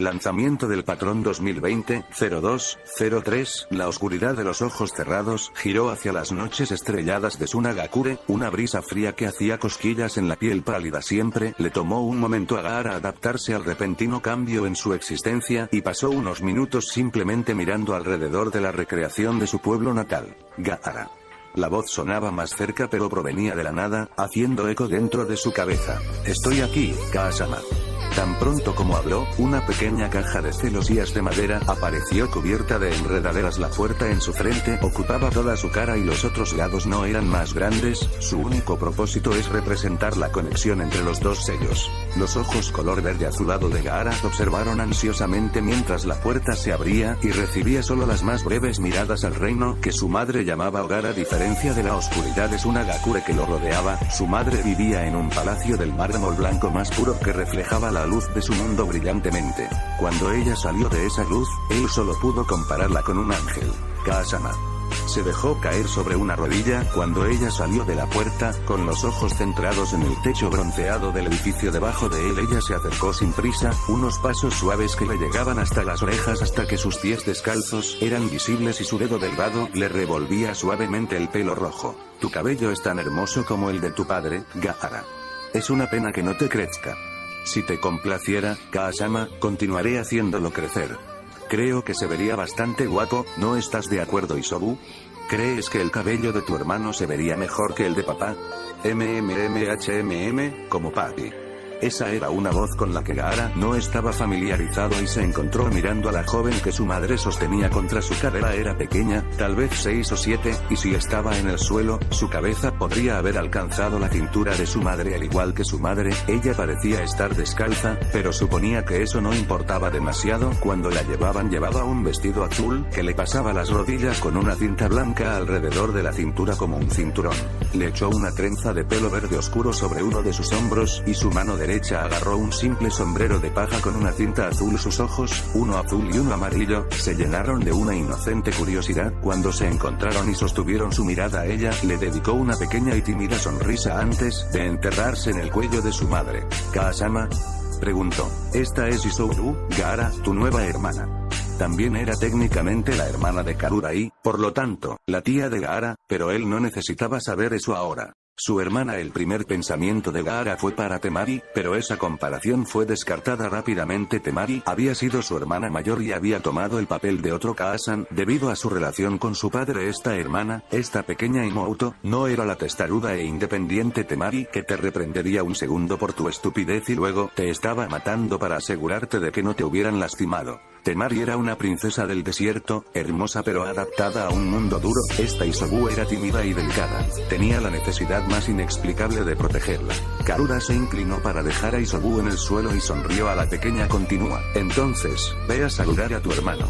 Lanzamiento del patrón 2020-02-03. La oscuridad de los ojos cerrados giró hacia las noches estrelladas de Sunagakure. Una brisa fría que hacía cosquillas en la piel pálida siempre. Le tomó un momento a Gaara adaptarse al repentino cambio en su existencia, y pasó unos minutos simplemente mirando alrededor de la recreación de su pueblo natal. Gaara. La voz sonaba más cerca pero provenía de la nada, haciendo eco dentro de su cabeza. Estoy aquí, Kaa-sama. Tan pronto como habló, una pequeña caja de celosías de madera apareció cubierta de enredaderas. La puerta en su frente ocupaba toda su cara y los otros lados no eran más grandes. Su único propósito es representar la conexión entre los dos sellos. Los ojos color verde azulado de Gaara observaron ansiosamente mientras la puerta se abría, y recibía solo las más breves miradas al reino que su madre llamaba hogar. A diferencia de la oscuridad de Sunagakure que lo rodeaba, su madre vivía en un palacio del mármol blanco más puro que reflejaba la luz de su mundo brillantemente. Cuando ella salió de esa luz, él solo pudo compararla con un ángel. Kaa-sama. Se dejó caer sobre una rodilla cuando ella salió de la puerta, con los ojos centrados en el techo bronceado del edificio debajo de él. Ella se acercó sin prisa, unos pasos suaves que le llegaban hasta las orejas hasta que sus pies descalzos eran visibles y su dedo delgado le revolvía suavemente el pelo rojo. Tu cabello es tan hermoso como el de tu padre, Gaara. Es una pena que no te crezca. Si te complaciera, Kaa-sama, continuaré haciéndolo crecer. Creo que se vería bastante guapo, ¿no estás de acuerdo, Isobu? ¿Crees que el cabello de tu hermano se vería mejor que el de papá? Como papi. Esa era una voz con la que Gaara no estaba familiarizado y se encontró mirando a la joven que su madre sostenía contra su cadera. Era pequeña, tal vez 6 o 7, y si estaba en el suelo, su cabeza podría haber alcanzado la cintura de su madre. Al igual que su madre, ella parecía estar descalza, pero suponía que eso no importaba demasiado cuando la llevaba un vestido azul que le pasaba las rodillas con una cinta blanca alrededor de la cintura como un cinturón. Le echó una trenza de pelo verde oscuro sobre uno de sus hombros, y su mano derecha agarró un simple sombrero de paja con una cinta azul. Sus ojos, uno azul y uno amarillo, se llenaron de una inocente curiosidad cuando se encontraron y sostuvieron su mirada. Ella le dedicó una pequeña y tímida sonrisa antes de enterrarse en el cuello de su madre. Kaa-sama, preguntó. Esta es Isobu, Gaara, tu nueva hermana. También era técnicamente la hermana de Karura y, por lo tanto, la tía de Gaara, pero él no necesitaba saber eso ahora. Su hermana. El primer pensamiento de Gaara fue para Temari, pero esa comparación fue descartada rápidamente. Temari había sido su hermana mayor y había tomado el papel de otro Kaa-san debido a su relación con su padre. Esta hermana, esta pequeña Imouto, no era la testaruda e independiente Temari que te reprendería un segundo por tu estupidez y luego te estaba matando para asegurarte de que no te hubieran lastimado. Temari era una princesa del desierto, hermosa pero adaptada a un mundo duro. Esta Isobu era tímida y delicada. Tenía la necesidad más inexplicable de protegerla. Karura se inclinó para dejar a Isobu en el suelo y sonrió a la pequeña. Continúa. Entonces, ve a saludar a tu hermano.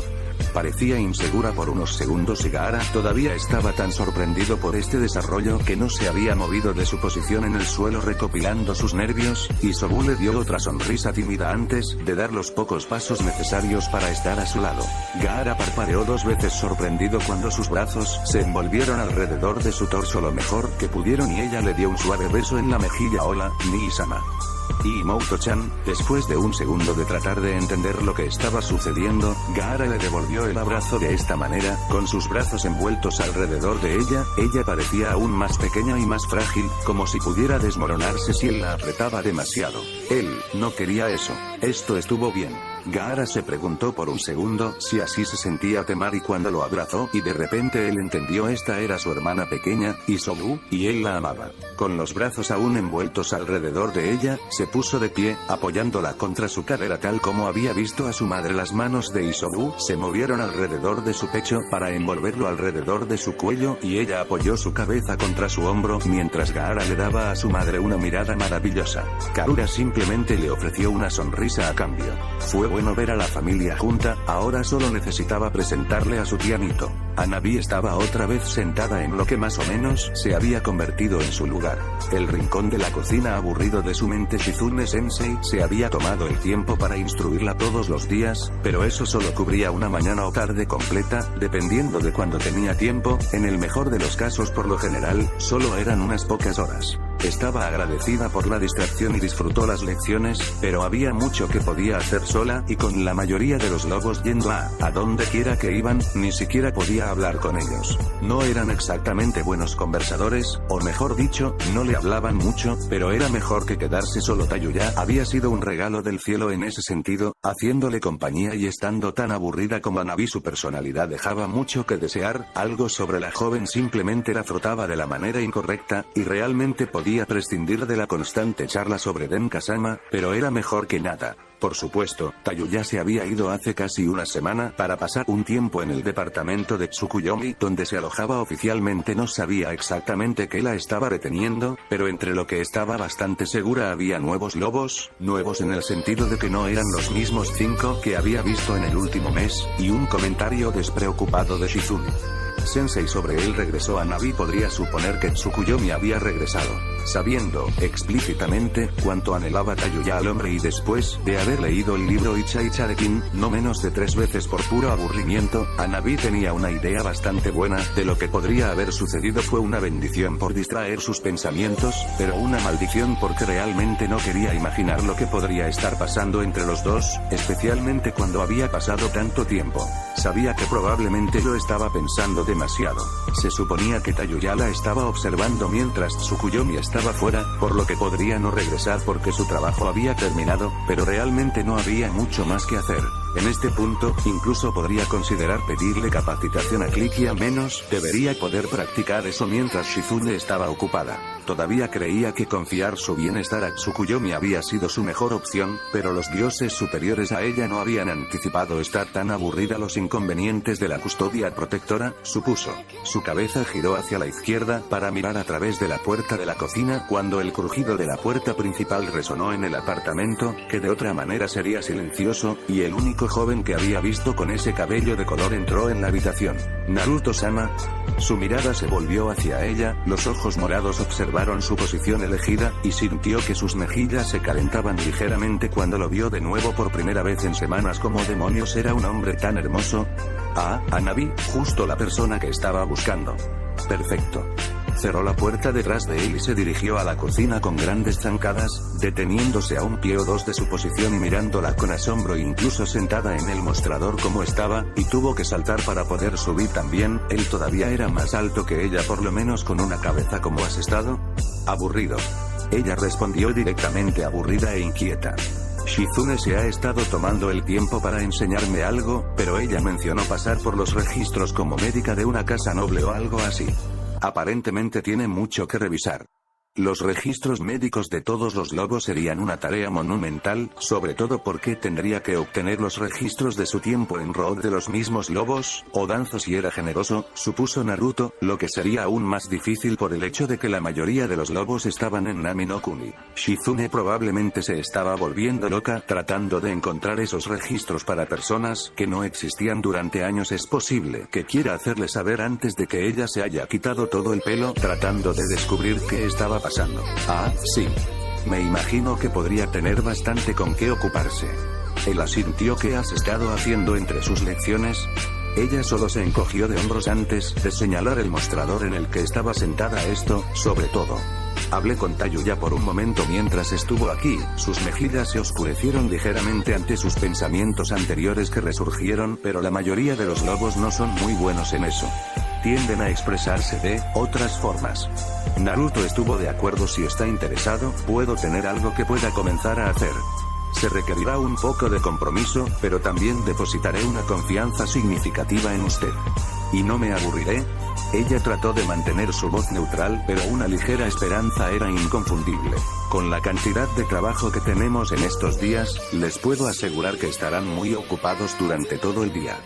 Parecía insegura por unos segundos y Gaara todavía estaba tan sorprendido por este desarrollo que no se había movido de su posición en el suelo recopilando sus nervios. Isobu le dio otra sonrisa tímida antes de dar los pocos pasos necesarios para estar a su lado. Gaara parpadeó 2 veces sorprendido cuando sus brazos se envolvieron alrededor de su torso lo mejor que pudieron y ella le dio un suave beso en la mejilla. Hola, Nii-sama. Y Imouto-chan, después de un segundo de tratar de entender lo que estaba sucediendo, Gaara le devolvió el abrazo de esta manera, con sus brazos envueltos alrededor de ella. Ella parecía aún más pequeña y más frágil, como si pudiera desmoronarse si él la apretaba demasiado. Él no quería eso. Esto estuvo bien. Gaara se preguntó por un segundo si así se sentía Temari cuando lo abrazó, y de repente él entendió. Esta era su hermana pequeña, Isobu, y él la amaba. Con los brazos aún envueltos alrededor de ella, se puso de pie, apoyándola contra su cadera tal como había visto a su madre. Las manos de Isobu se movieron alrededor de su pecho para envolverlo alrededor de su cuello, y ella apoyó su cabeza contra su hombro mientras Gaara le daba a su madre una mirada maravillosa. Karura simplemente le ofreció una sonrisa a cambio. Fue bueno ver a la familia junta. Ahora solo necesitaba presentarle a su tía Mito. Hanabi estaba otra vez sentada en lo que más o menos se había convertido en su lugar. El rincón de la cocina aburrido de su mente. Shizune Sensei se había tomado el tiempo para instruirla todos los días, pero eso solo cubría una mañana o tarde completa, dependiendo de cuando tenía tiempo. En el mejor de los casos, por lo general, solo eran unas pocas horas. Estaba agradecida por la distracción y disfrutó las lecciones, pero había mucho que podía hacer sola, y con la mayoría de los lobos yendo a donde quiera que iban, ni siquiera podía hablar con ellos. No eran exactamente buenos conversadores, o mejor dicho, no le hablaban mucho, pero era mejor que quedarse solo. Tayuya había sido un regalo del cielo en ese sentido, haciéndole compañía y estando tan aburrida como Hanabi. Su personalidad dejaba mucho que desear, algo sobre la joven simplemente la frotaba de la manera incorrecta, y realmente podía prescindir de la constante charla sobre Den-Kasama, pero era mejor que nada. Por supuesto, Tayuya se había ido hace casi una semana para pasar un tiempo en el departamento de Tsukuyomi, donde se alojaba oficialmente. No sabía exactamente qué la estaba reteniendo, pero entre lo que estaba bastante segura había nuevos lobos, nuevos en el sentido de que no eran los mismos 5 que había visto en el último mes, y un comentario despreocupado de Shizune Sensei sobre él regresó a Hanabi. Podría suponer que Tsukuyomi había regresado, sabiendo explícitamente cuánto anhelaba Tayuya al hombre, y después de haber leído el libro Icha Icha de Kin no menos de 3 veces por puro aburrimiento, Hanabi tenía una idea bastante buena de lo que podría haber sucedido. Fue una bendición por distraer sus pensamientos, pero una maldición porque realmente no quería imaginar lo que podría estar pasando entre los dos, especialmente cuando había pasado tanto tiempo. Sabía que probablemente lo estaba pensando demasiado. Se suponía que Tayuya la estaba observando mientras Tsukuyomi estaba fuera, por lo que podría no regresar porque su trabajo había terminado, pero realmente no había mucho más que hacer. En este punto, incluso podría considerar pedirle capacitación a Clicky, a menos debería poder practicar eso mientras Shizune estaba ocupada. Todavía creía que confiar su bienestar a Tsukuyomi había sido su mejor opción, pero los dioses superiores a ella no habían anticipado estar tan aburrida. Los inconvenientes de la custodia protectora, supuso. Su cabeza giró hacia la izquierda para mirar a través de la puerta de la cocina cuando el crujido de la puerta principal resonó en el apartamento, que de otra manera sería silencioso, y el único joven que había visto con ese cabello de color entró en la habitación. Naruto-sama. Su mirada se volvió hacia ella, los ojos morados observaron su posición elegida, y sintió que sus mejillas se calentaban ligeramente cuando lo vio de nuevo por primera vez en semanas. ¿Cómo demonios era un hombre tan hermoso? Ah, Hanabi, justo la persona que estaba buscando. Perfecto. Cerró la puerta detrás de él y se dirigió a la cocina con grandes zancadas, deteniéndose a un pie o dos de su posición y mirándola con asombro, incluso sentada en el mostrador como estaba, y tuvo que saltar para poder subir también. Él todavía era más alto que ella, por lo menos con una cabeza. ¿Cómo has estado? Aburrido. Ella respondió directamente, aburrida e inquieta. Shizune se ha estado tomando el tiempo para enseñarme algo, pero ella mencionó pasar por los registros como médica de una casa noble o algo así. Aparentemente tiene mucho que revisar. Los registros médicos de todos los lobos serían una tarea monumental, sobre todo porque tendría que obtener los registros de su tiempo en Road de los mismos lobos, o Danzo si era generoso, supuso Naruto, lo que sería aún más difícil por el hecho de que la mayoría de los lobos estaban en Nami no Kuni. Shizune probablemente se estaba volviendo loca tratando de encontrar esos registros para personas que no existían durante años. Es posible que quiera hacerle saber antes de que ella se haya quitado todo el pelo, tratando de descubrir qué estaba pasando. Ah, sí. Me imagino que podría tener bastante con qué ocuparse. Él asintió. ¿Qué has estado haciendo entre sus lecciones? Ella solo se encogió de hombros antes de señalar el mostrador en el que estaba sentada. Esto, sobre todo. Hablé con Tayuya por un momento mientras estuvo aquí. Sus mejillas se oscurecieron ligeramente ante sus pensamientos anteriores que resurgieron, pero la mayoría de los lobos no son muy buenos en eso. Tienden a expresarse de otras formas. Naruto estuvo de acuerdo. Si está interesado, puedo tener algo que pueda comenzar a hacer. Se requerirá un poco de compromiso, pero también depositaré una confianza significativa en usted. ¿Y no me aburriré? Ella trató de mantener su voz neutral, pero una ligera esperanza era inconfundible. Con la cantidad de trabajo que tenemos en estos días, les puedo asegurar que estarán muy ocupados durante todo el día.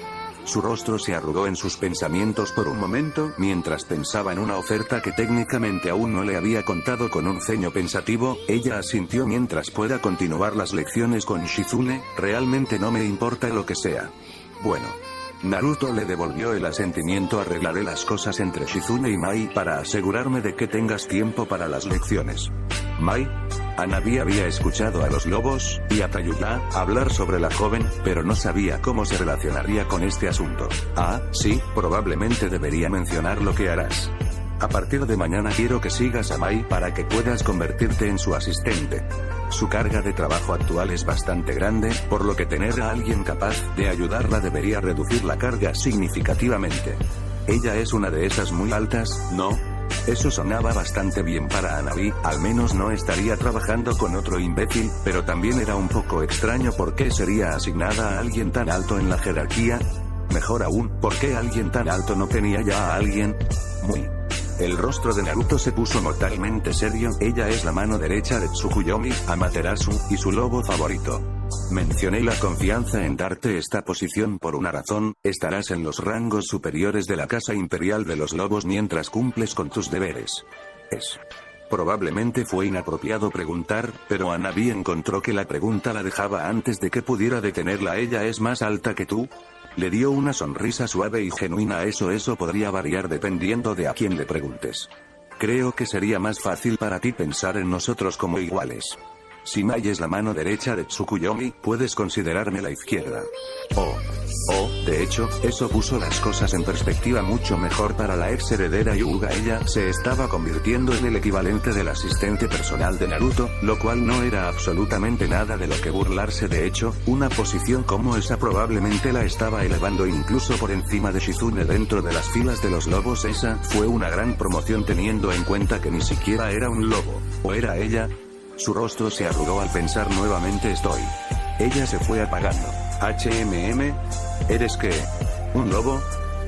Su rostro se arrugó en sus pensamientos por un momento, mientras pensaba en una oferta que técnicamente aún no le había contado. Con un ceño pensativo, ella asintió. Mientras pueda continuar las lecciones con Shizune, realmente no me importa lo que sea. Bueno. Naruto le devolvió el asentimiento. Arreglaré las cosas entre Shizune y Mai para asegurarme de que tengas tiempo para las lecciones. Mai. Hanabi había escuchado a los lobos y a Tayuya hablar sobre la joven, pero no sabía cómo se relacionaría con este asunto. Ah, sí, probablemente debería mencionar lo que harás. A partir de mañana quiero que sigas a Mai para que puedas convertirte en su asistente. Su carga de trabajo actual es bastante grande, por lo que tener a alguien capaz de ayudarla debería reducir la carga significativamente. Ella es una de esas muy altas, ¿no? Eso sonaba bastante bien para Hanabi, al menos no estaría trabajando con otro imbécil, pero también era un poco extraño por qué sería asignada a alguien tan alto en la jerarquía. Mejor aún, ¿por qué alguien tan alto no tenía ya a alguien? El rostro de Naruto se puso mortalmente serio. Ella es la mano derecha de Tsukuyomi, Amaterasu, y su lobo favorito. Mencioné la confianza en darte esta posición por una razón: estarás en los rangos superiores de la Casa Imperial de los Lobos mientras cumples con tus deberes. Probablemente fue inapropiado preguntar, pero Hanabi encontró que la pregunta la dejaba antes de que pudiera detenerla. ¿Ella es más alta que tú? Le dio una sonrisa suave y genuina. Eso podría variar dependiendo de a quién le preguntes. Creo que sería más fácil para ti pensar en nosotros como iguales. Si Mai es la mano derecha de Tsukuyomi, puedes considerarme la izquierda. De hecho, eso puso las cosas en perspectiva mucho mejor para la ex heredera Hyuga. Ella se estaba convirtiendo en el equivalente del asistente personal de Naruto, lo cual no era absolutamente nada de lo que burlarse. De hecho, una posición como esa probablemente la estaba elevando incluso por encima de Shizune dentro de las filas de los lobos. Esa fue una gran promoción teniendo en cuenta que ni siquiera era un lobo. ¿O era ella? Su rostro se arrugó al pensar nuevamente. Ella se fue apagando. ¿Eres qué? ¿Un lobo?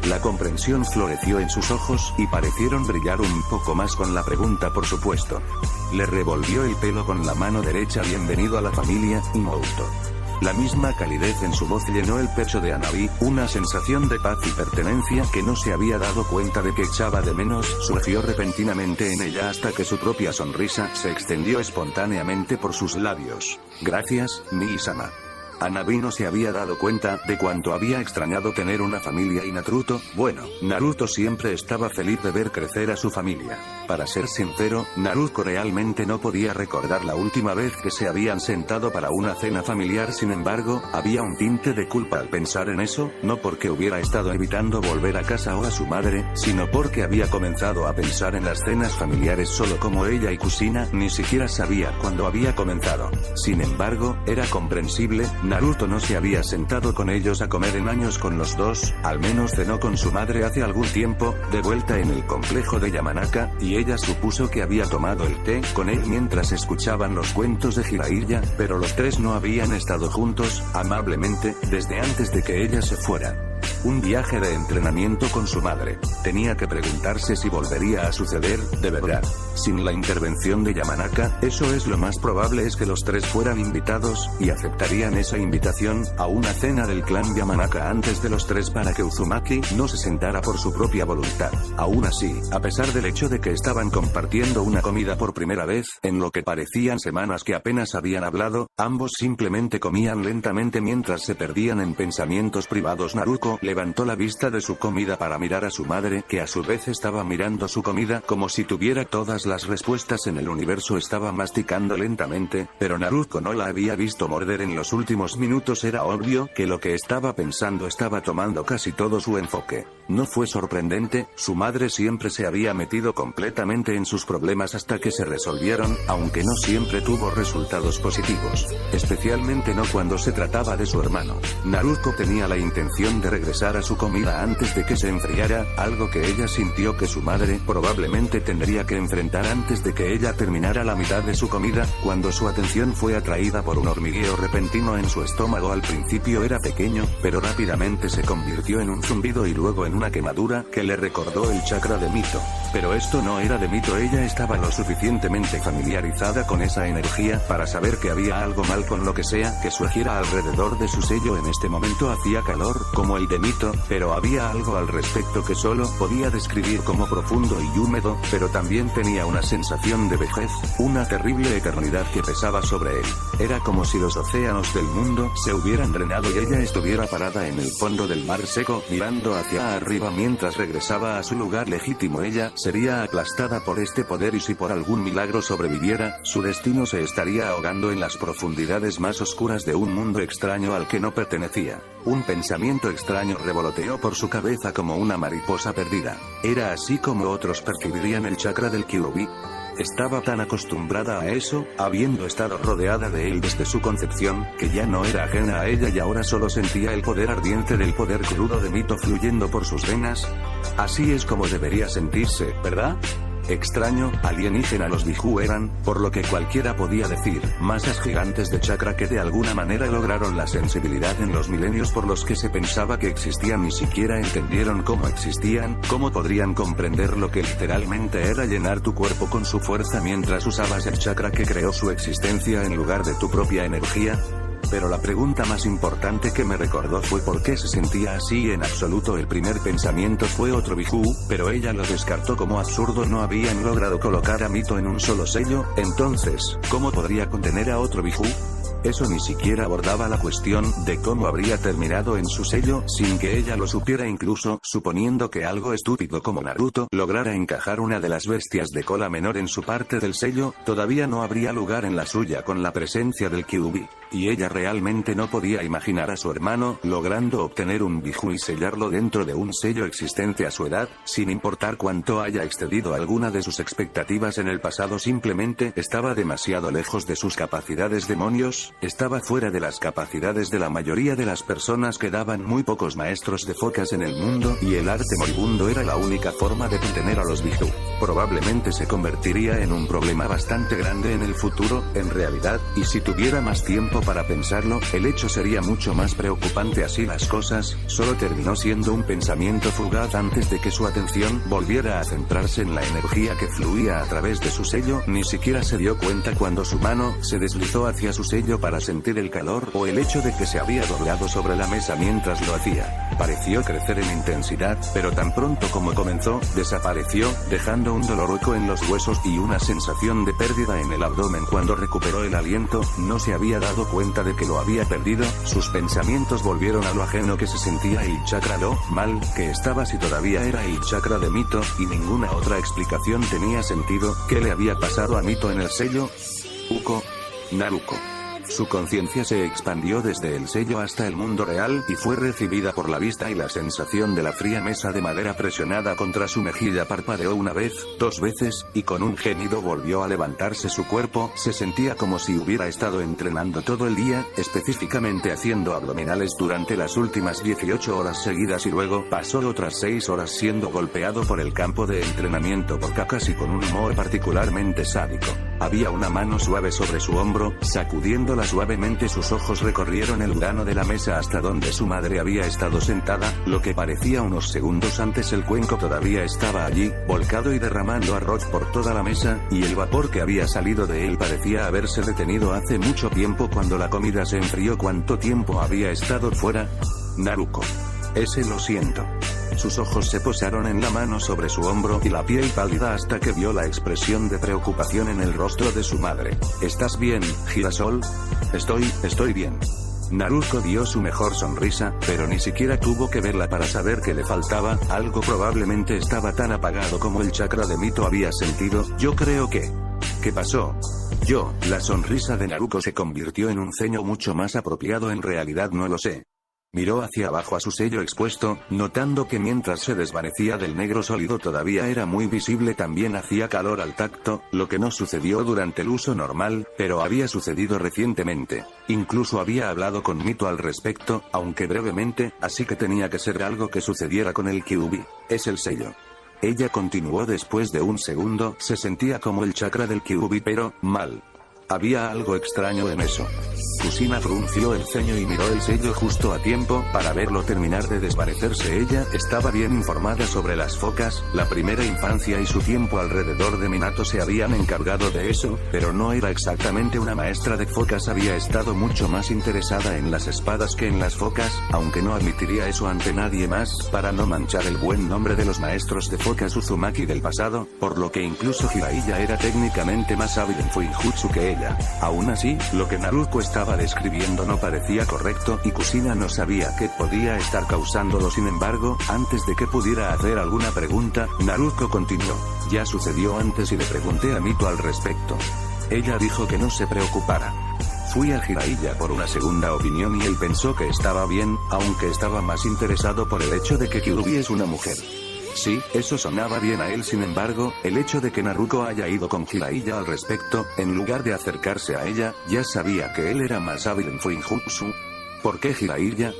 La comprensión floreció en sus ojos y parecieron brillar un poco más con la pregunta, por supuesto. Le revolvió el pelo con la mano derecha. Bienvenido a la familia, Imoto. La misma calidez en su voz llenó el pecho de Hanabi. Una sensación de paz y pertenencia que no se había dado cuenta de que echaba de menos surgió repentinamente en ella hasta que su propia sonrisa se extendió espontáneamente por sus labios. Gracias, Nii-sama. Hanabi no se había dado cuenta de cuánto había extrañado tener una familia y Naruto siempre estaba feliz de ver crecer a su familia. Para ser sincero, Naruto realmente no podía recordar la última vez que se habían sentado para una cena familiar. Sin embargo, había un tinte de culpa al pensar en eso, no porque hubiera estado evitando volver a casa o a su madre, sino porque había comenzado a pensar en las cenas familiares solo como ella y Kusina. Ni siquiera sabía cuándo había comenzado. Sin embargo, era comprensible. Naruto no se había sentado con ellos a comer en años con los dos, al menos cenó con su madre hace algún tiempo, de vuelta en el complejo de Yamanaka, y ella supuso que había tomado el té con él mientras escuchaban los cuentos de Jiraiya, pero los tres no habían estado juntos, amablemente, desde antes de que ella se fuera. Un viaje de entrenamiento con su madre. Tenía que preguntarse si volvería a suceder, de verdad. Sin la intervención de Yamanaka, eso es lo más probable es que los tres fueran invitados, y aceptarían esa invitación, a una cena del clan Yamanaka antes de los tres para que Uzumaki no se sentara por su propia voluntad. Aún así, a pesar del hecho de que estaban compartiendo una comida por primera vez, en lo que parecían semanas que apenas habían hablado, ambos simplemente comían lentamente mientras se perdían en pensamientos privados. Naruto levantó la vista de su comida para mirar a su madre, que a su vez estaba mirando su comida como si tuviera todas las respuestas en el universo. Estaba masticando lentamente, pero Naruto no la había visto morder en los últimos minutos. Era obvio que lo que estaba pensando estaba tomando casi todo su enfoque. No fue sorprendente, su madre siempre se había metido completamente en sus problemas hasta que se resolvieron, aunque no siempre tuvo resultados positivos. Especialmente no cuando se trataba de su hermano. Naruto tenía la intención de regresar a su comida antes de que se enfriara, algo que ella sintió que su madre probablemente tendría que enfrentar antes de que ella terminara la mitad de su comida, cuando su atención fue atraída por un hormigueo repentino en su estómago. Al principio era pequeño, pero rápidamente se convirtió en un zumbido y luego en una quemadura que le recordó el chakra de Mito. Pero esto no era de Mito. Ella estaba lo suficientemente familiarizada con esa energía para saber que había algo mal con lo que sea que surgiera alrededor de su sello. En este momento hacía calor, como el de Mito, pero había algo al respecto que solo podía describir como profundo y húmedo, pero también tenía una sensación de vejez, una terrible eternidad que pesaba sobre él. Era como si los océanos del mundo se hubieran drenado y ella estuviera parada en el fondo del mar seco, mirando hacia arriba mientras regresaba a su lugar legítimo. Ella sería aplastada por este poder y si por algún milagro sobreviviera, su destino se estaría ahogando en las profundidades más oscuras de un mundo extraño al que no pertenecía. Un pensamiento extraño revoloteó por su cabeza como una mariposa perdida. ¿Era así como otros percibirían el chakra del Kyuubi? Estaba tan acostumbrada a eso, habiendo estado rodeada de él desde su concepción, que ya no era ajena a ella y ahora solo sentía el poder ardiente del poder crudo de Mito fluyendo por sus venas. Así es como debería sentirse, ¿verdad? Extraño, alienígena. Los Biju eran, por lo que cualquiera podía decir, masas gigantes de chakra que de alguna manera lograron la sensibilidad en los milenios por los que se pensaba que existían. Ni siquiera entendieron cómo existían, cómo podrían comprender lo que literalmente era llenar tu cuerpo con su fuerza mientras usabas el chakra que creó su existencia en lugar de tu propia energía. Pero la pregunta más importante que me recordó fue por qué se sentía así en absoluto. El primer pensamiento fue otro Biju, pero ella lo descartó como absurdo. No habían logrado colocar a Mito en un solo sello, entonces, ¿cómo podría contener a otro Biju? Eso ni siquiera abordaba la cuestión de cómo habría terminado en su sello sin que ella lo supiera. Incluso suponiendo que algo estúpido como Naruto lograra encajar una de las bestias de cola menor en su parte del sello, todavía no habría lugar en la suya con la presencia del Kyuubi. Y ella realmente no podía imaginar a su hermano logrando obtener un Biju y sellarlo dentro de un sello existente a su edad, sin importar cuánto haya excedido alguna de sus expectativas en el pasado. Simplemente estaba demasiado lejos de sus capacidades. Demonios, estaba fuera de las capacidades de la mayoría de las personas. Quedaban muy pocos maestros de focas en el mundo y el arte moribundo era la única forma de contener a los Biju. Probablemente se convertiría en un problema bastante grande en el futuro, en realidad, y si tuviera más tiempo para pensarlo, el hecho sería mucho más preocupante. Así las cosas, solo terminó siendo un pensamiento fugaz antes de que su atención volviera a centrarse en la energía que fluía a través de su sello. Ni siquiera se dio cuenta cuando su mano se deslizó hacia su sello para sentir el calor o el hecho de que se había doblado sobre la mesa mientras lo hacía. Pareció crecer en intensidad, pero tan pronto como comenzó, desapareció, dejando un dolor hueco en los huesos y una sensación de pérdida en el abdomen. Cuando recuperó el aliento, no se había dado cuenta de que lo había perdido. Sus pensamientos volvieron a lo ajeno que se sentía el chakra, lo mal que estaba si todavía era el chakra de Mito, y ninguna otra explicación tenía sentido. ¿Qué le había pasado a Mito en el sello? Naruko. Su conciencia se expandió desde el sello hasta el mundo real y fue recibida por la vista y la sensación de la fría mesa de madera presionada contra su mejilla. Parpadeó una vez, dos veces, y con un gemido volvió a levantarse. Su cuerpo se sentía como si hubiera estado entrenando todo el día, específicamente haciendo abdominales durante las últimas 18 horas seguidas, y luego pasó otras 6 horas siendo golpeado por el campo de entrenamiento por cacas y con un humor particularmente sádico. Había una mano suave sobre su hombro, sacudiéndola suavemente. Sus ojos recorrieron el plano de la mesa hasta donde su madre había estado sentada, lo que parecía unos segundos antes. El cuenco todavía estaba allí, volcado y derramando arroz por toda la mesa, y el vapor que había salido de él parecía haberse detenido hace mucho tiempo cuando la comida se enfrió. ¿Cuánto tiempo había estado fuera? Naruko. Lo siento. Sus ojos se posaron en la mano sobre su hombro y la piel pálida hasta que vio la expresión de preocupación en el rostro de su madre. ¿Estás bien, girasol? Estoy bien. Naruko dio su mejor sonrisa, pero ni siquiera tuvo que verla para saber que le faltaba algo. Probablemente estaba tan apagado como el chakra de Mito había sentido. Yo creo que... ¿Qué pasó? La sonrisa de Naruko se convirtió en un ceño mucho más apropiado. En realidad no lo sé. Miró hacia abajo a su sello expuesto, notando que mientras se desvanecía del negro sólido todavía era muy visible. También hacía calor al tacto, lo que no sucedió durante el uso normal, pero había sucedido recientemente. Incluso había hablado con Mito al respecto, aunque brevemente, así que tenía que ser algo que sucediera con el Kyuubi. Es el sello. Ella continuó después de un segundo. Se sentía como el chakra del Kyuubi, pero mal. Había algo extraño en eso. Kusina frunció el ceño y miró el sello justo a tiempo para verlo terminar de desvanecerse. Ella estaba bien informada sobre las focas. La primera infancia y su tiempo alrededor de Minato se habían encargado de eso, pero no era exactamente una maestra de focas. Había estado mucho más interesada en las espadas que en las focas, aunque no admitiría eso ante nadie más, para no manchar el buen nombre de los maestros de focas Uzumaki del pasado, por lo que incluso Jiraiya era técnicamente más hábil en Fuinjutsu que ella. ella. Aún así, lo que Naruto estaba describiendo no parecía correcto y Kushina no sabía qué podía estar causándolo. Sin embargo, antes de que pudiera hacer alguna pregunta, Naruto continuó. Ya sucedió antes y le pregunté a Mito al respecto. Ella dijo que no se preocupara. Fui a Jiraiya por una segunda opinión y él pensó que estaba bien, aunque estaba más interesado por el hecho de que Kyuubi es una mujer. Sí, eso sonaba bien a él. Sin embargo, el hecho de que Naruto haya ido con Jiraiya al respecto, en lugar de acercarse a ella, ya sabía que él era más hábil en Fuinjutsu. ¿Por qué Jiraiya?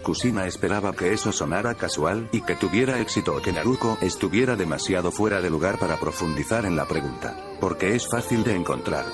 Kushina esperaba que eso sonara casual y que tuviera éxito o que Naruto estuviera demasiado fuera de lugar para profundizar en la pregunta. Porque es fácil de encontrar.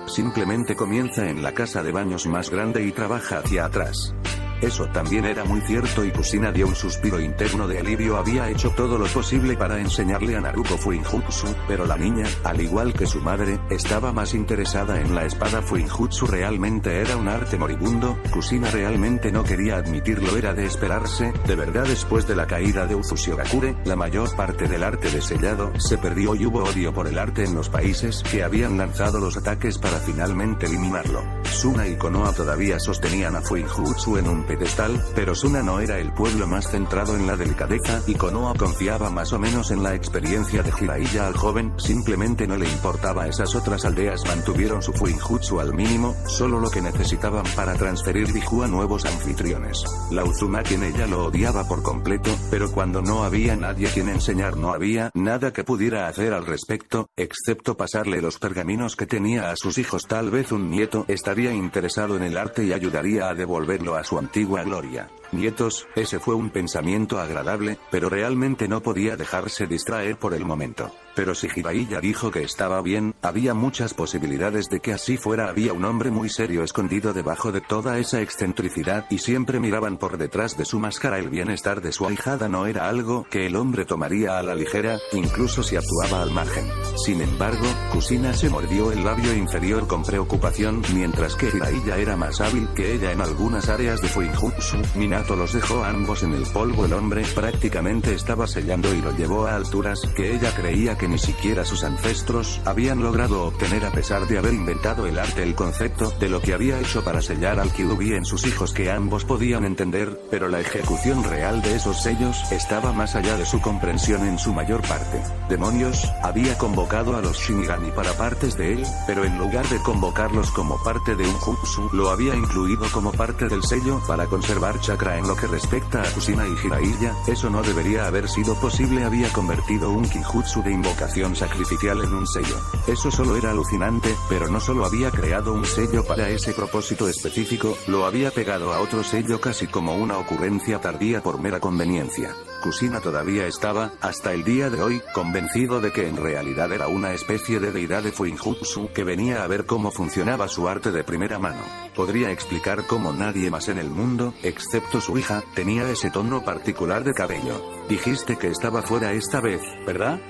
Simplemente comienza en la casa de baños más grande y trabaja hacia atrás. Eso también era muy cierto y Kushina dio un suspiro interno de alivio. Había hecho todo lo posible para enseñarle a Naruto Fuinjutsu, pero la niña, al igual que su madre, estaba más interesada en la espada. Fuinjutsu realmente era un arte moribundo. Kushina realmente no quería admitirlo, era de esperarse. De verdad, después de la caída de Uzushigakure, la mayor parte del arte de sellado se perdió y hubo odio por el arte en los países que habían lanzado los ataques para finalmente eliminarlo. Suna y Konoha todavía sostenían a Fuinjutsu en un pedestal, pero Suna no era el pueblo más centrado en la delicadeza y Konoha confiaba más o menos en la experiencia de Jiraiya. Al joven simplemente no le importaba. Esas otras aldeas mantuvieron su Fuinjutsu al mínimo, solo lo que necesitaban para transferir Biju a nuevos anfitriones. La Uzumaki en ella lo odiaba por completo, pero cuando no había nadie quien enseñar, no había nada que pudiera hacer al respecto, excepto pasarle los pergaminos que tenía a sus hijos. Tal vez un nieto estaría interesado en el arte y ayudaría a devolverlo a su antigua gloria. Nietos, ese fue un pensamiento agradable, pero realmente no podía dejarse distraer por el momento. Pero si Jiraiya dijo que estaba bien, había muchas posibilidades de que así fuera. Había un hombre muy serio escondido debajo de toda esa excentricidad y siempre miraban por detrás de su máscara. El bienestar de su ahijada no era algo que el hombre tomaría a la ligera, incluso si actuaba al margen. Sin embargo, Kushina se mordió el labio inferior con preocupación, mientras que Jiraiya era más hábil que ella en algunas áreas de Fuinjutsu. Minato los dejó a ambos en el polvo. El hombre prácticamente estaba sellando y lo llevó a alturas que ella creía que ni siquiera sus ancestros habían logrado obtener, a pesar de haber inventado el arte. El concepto de lo que había hecho para sellar al Kyuubi en sus hijos que ambos podían entender, pero la ejecución real de esos sellos estaba más allá de su comprensión en su mayor parte. Demonios, había convocado a los Shinigami para partes de él, pero en lugar de convocarlos como parte de un jutsu, lo había incluido como parte del sello para conservar chakra. En lo que respecta a Kushina y Jiraiya, eso no debería haber sido posible. Había convertido un Kinjutsu de invocación sacrificial en un sello. Eso solo era alucinante, pero no solo había creado un sello para ese propósito específico, lo había pegado a otro sello casi como una ocurrencia tardía por mera conveniencia. Kushina todavía estaba, hasta el día de hoy, convencido de que en realidad era una especie de deidad de Fuinjutsu que venía a ver cómo funcionaba su arte de primera mano. Podría explicar cómo nadie más en el mundo, excepto su hija, tenía ese tono particular de cabello. Dijiste que estaba fuera esta vez, ¿verdad?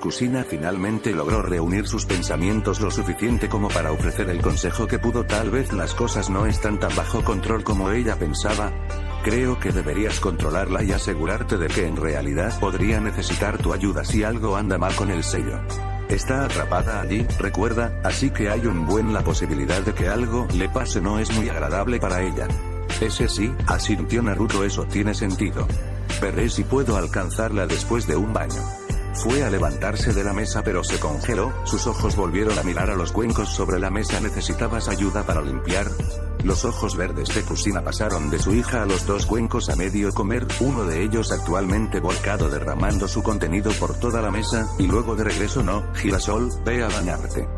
Kushina finalmente logró reunir sus pensamientos lo suficiente como para ofrecer el consejo que pudo. Tal vez las cosas no están tan bajo control como ella pensaba. Creo que deberías controlarla y asegurarte de que en realidad podría necesitar tu ayuda si algo anda mal con el sello. Está atrapada allí, recuerda, así que hay la posibilidad de que algo le pase. No es muy agradable para ella. Ese sí, asintió Naruto, eso tiene sentido. Veré si puedo alcanzarla después de un baño. Fue a levantarse de la mesa pero se congeló, sus ojos volvieron a mirar a los cuencos sobre la mesa. ¿Necesitabas ayuda para limpiar? Los ojos verdes de Kushina pasaron de su hija a los dos cuencos a medio comer, uno de ellos actualmente volcado derramando su contenido por toda la mesa, y luego de regreso. No, girasol, ve a bañarte.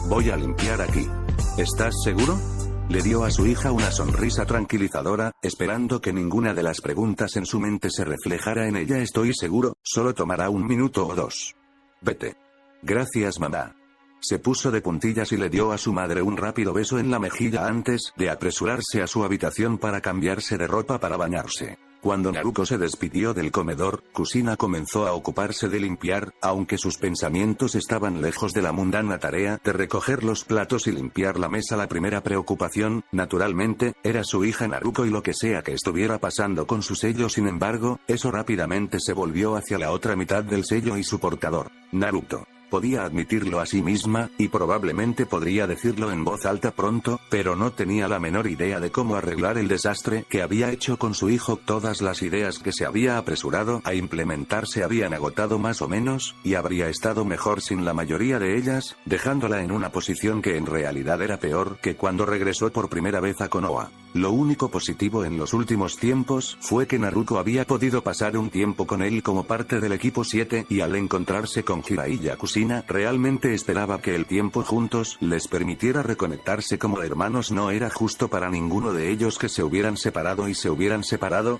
Voy a limpiar aquí. ¿Estás seguro? Le dio a su hija una sonrisa tranquilizadora, esperando que ninguna de las preguntas en su mente se reflejara en ella. Estoy seguro, solo tomará 1 minuto o 2. Vete. Gracias, mamá. Se puso de puntillas y le dio a su madre un rápido beso en la mejilla antes de apresurarse a su habitación para cambiarse de ropa para bañarse. Cuando Naruto se despidió del comedor, Kushina comenzó a ocuparse de limpiar, aunque sus pensamientos estaban lejos de la mundana tarea de recoger los platos y limpiar la mesa. La primera preocupación, naturalmente, era su hija Naruto y lo que sea que estuviera pasando con su sello. Sin embargo, eso rápidamente se volvió hacia la otra mitad del sello y su portador, Naruto. Podía admitirlo a sí misma, y probablemente podría decirlo en voz alta pronto, pero no tenía la menor idea de cómo arreglar el desastre que había hecho con su hijo. Todas las ideas que se había apresurado a implementar se habían agotado más o menos, y habría estado mejor sin la mayoría de ellas, dejándola en una posición que en realidad era peor que cuando regresó por primera vez a Konoha. Lo único positivo en los últimos tiempos fue que Naruto había podido pasar un tiempo con él como parte del equipo 7, y al encontrarse con Jiraiya Kushina, realmente esperaba que el tiempo juntos les permitiera reconectarse como hermanos. No era justo para ninguno de ellos que se hubieran separado,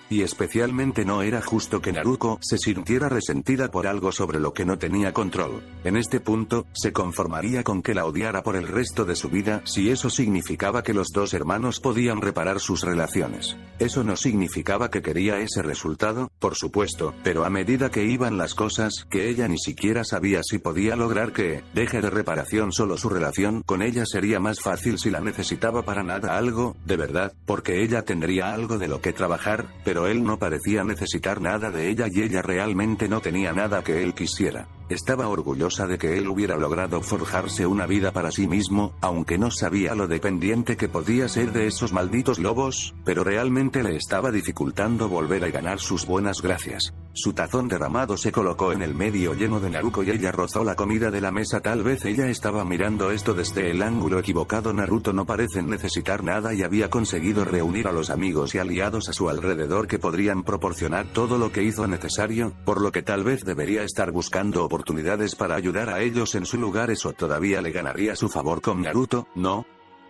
y especialmente no era justo que Naruto se sintiera resentida por algo sobre lo que no tenía control. En este punto, se conformaría con que la odiara por el resto de su vida si eso significaba que los dos hermanos podían reparar sus relaciones. Eso no significaba que quería ese resultado, por supuesto, pero a medida que iban las cosas, que ella ni siquiera sabía si podía lograr que deje de reparación solo su relación con ella sería más fácil si la necesitaba para nada algo, de verdad, porque ella tendría algo de lo que trabajar, pero él no parecía necesitar nada de ella y ella realmente no tenía nada que él quisiera. Estaba orgullosa de que él hubiera logrado forjarse una vida para sí mismo, aunque no sabía lo dependiente que podía ser de esos malditos lobos, pero realmente le estaba dificultando volver a ganar sus buenas gracias. Su tazón derramado se colocó en el medio lleno de Naruto y ella rozó la comida de la mesa. Tal vez ella estaba mirando esto desde el ángulo equivocado. Naruto no parece necesitar nada y había conseguido reunir a los amigos y aliados a su alrededor que podrían proporcionar todo lo que hizo necesario, por lo que tal vez debería estar buscando oportunidades para ayudar a ellos en su lugar. Eso todavía le ganaría su favor con Naruto, ¿no?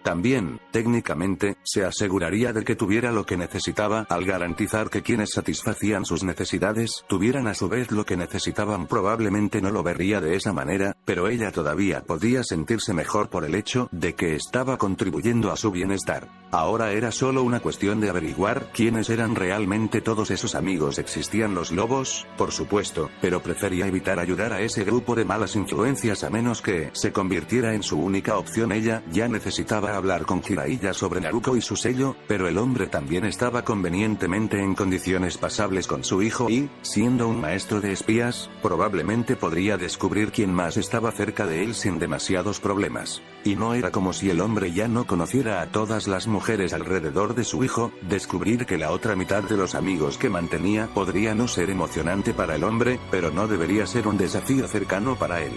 También, técnicamente, se aseguraría de que tuviera lo que necesitaba al garantizar que quienes satisfacían sus necesidades tuvieran a su vez lo que necesitaban. Probablemente no lo vería de esa manera, pero ella todavía podía sentirse mejor por el hecho de que estaba contribuyendo a su bienestar. Ahora era solo una cuestión de averiguar quiénes eran realmente todos esos amigos. ¿Existían los lobos? Por supuesto, pero prefería evitar ayudar a ese grupo de malas influencias a menos que se convirtiera en su única opción. Ella ya necesitaba hablar con Jiraiya sobre Naruto y su sello, pero el hombre también estaba convenientemente en condiciones pasables con su hijo y, siendo un maestro de espías, probablemente podría descubrir quién más estaba cerca de él sin demasiados problemas. Y no era como si el hombre ya no conociera a todas las mujeres alrededor de su hijo. Descubrir que la otra mitad de los amigos que mantenía podría no ser emocionante para el hombre, pero no debería ser un desafío cercano para él.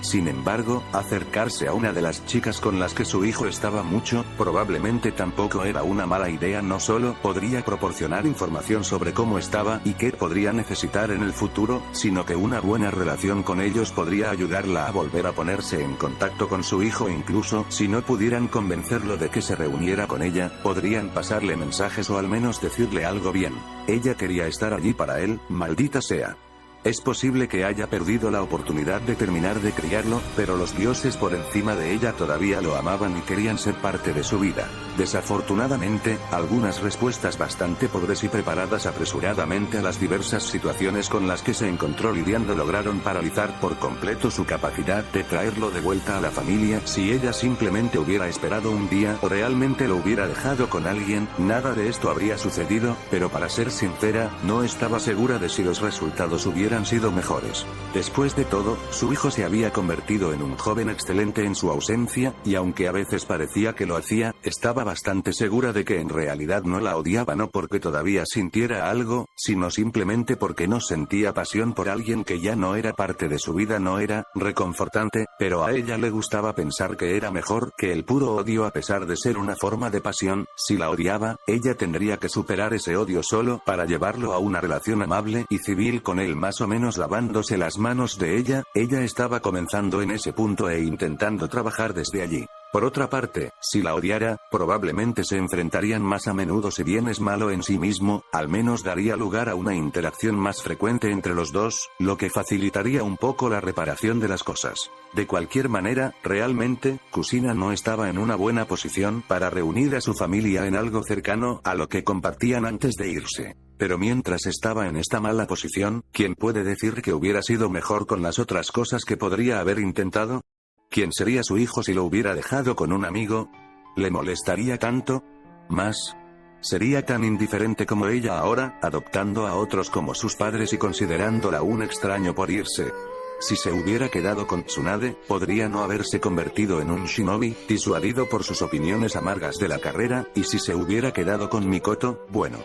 Sin embargo, acercarse a una de las chicas con las que su hijo estaba mucho, probablemente tampoco era una mala idea. No solo podría proporcionar información sobre cómo estaba y qué podría necesitar en el futuro, sino que una buena relación con ellos podría ayudarla a volver a ponerse en contacto con su hijo. Incluso si no pudieran convencerlo de que se reuniera con ella, podrían pasarle mensajes o al menos decirle algo bien. Ella quería estar allí para él, maldita sea. Es posible que haya perdido la oportunidad de terminar de criarlo, pero los dioses por encima de ella todavía lo amaban y querían ser parte de su vida. Desafortunadamente, algunas respuestas bastante pobres y preparadas apresuradamente a las diversas situaciones con las que se encontró lidiando lograron paralizar por completo su capacidad de traerlo de vuelta a la familia. Si ella simplemente hubiera esperado un día o realmente lo hubiera dejado con alguien, nada de esto habría sucedido, pero para ser sincera, no estaba segura de si los resultados hubieran sido mejores. Después de todo, su hijo se había convertido en un joven excelente en su ausencia, y aunque a veces parecía que lo hacía, estaba bastante segura de que en realidad no la odiaba, no porque todavía sintiera algo, sino simplemente porque no sentía pasión por alguien que ya no era parte de su vida. No era reconfortante, pero a ella le gustaba pensar que era mejor que el puro odio. A pesar de ser una forma de pasión, si la odiaba, ella tendría que superar ese odio solo para llevarlo a una relación amable y civil con él, más o menos lavándose las manos de ella. Ella estaba comenzando en ese punto e intentando trabajar desde allí. Por otra parte, si la odiara, probablemente se enfrentarían más a menudo. Si bien es malo en sí mismo, al menos daría lugar a una interacción más frecuente entre los dos, lo que facilitaría un poco la reparación de las cosas. De cualquier manera, realmente, Kushina no estaba en una buena posición para reunir a su familia en algo cercano a lo que compartían antes de irse. Pero mientras estaba en esta mala posición, ¿quién puede decir que hubiera sido mejor con las otras cosas que podría haber intentado? ¿Quién sería su hijo si lo hubiera dejado con un amigo? ¿Le molestaría tanto? ¿Más? ¿Sería tan indiferente como ella ahora, adoptando a otros como sus padres y considerándola un extraño por irse? Si se hubiera quedado con Tsunade, podría no haberse convertido en un shinobi, disuadido por sus opiniones amargas de la carrera, y si se hubiera quedado con Mikoto, bueno.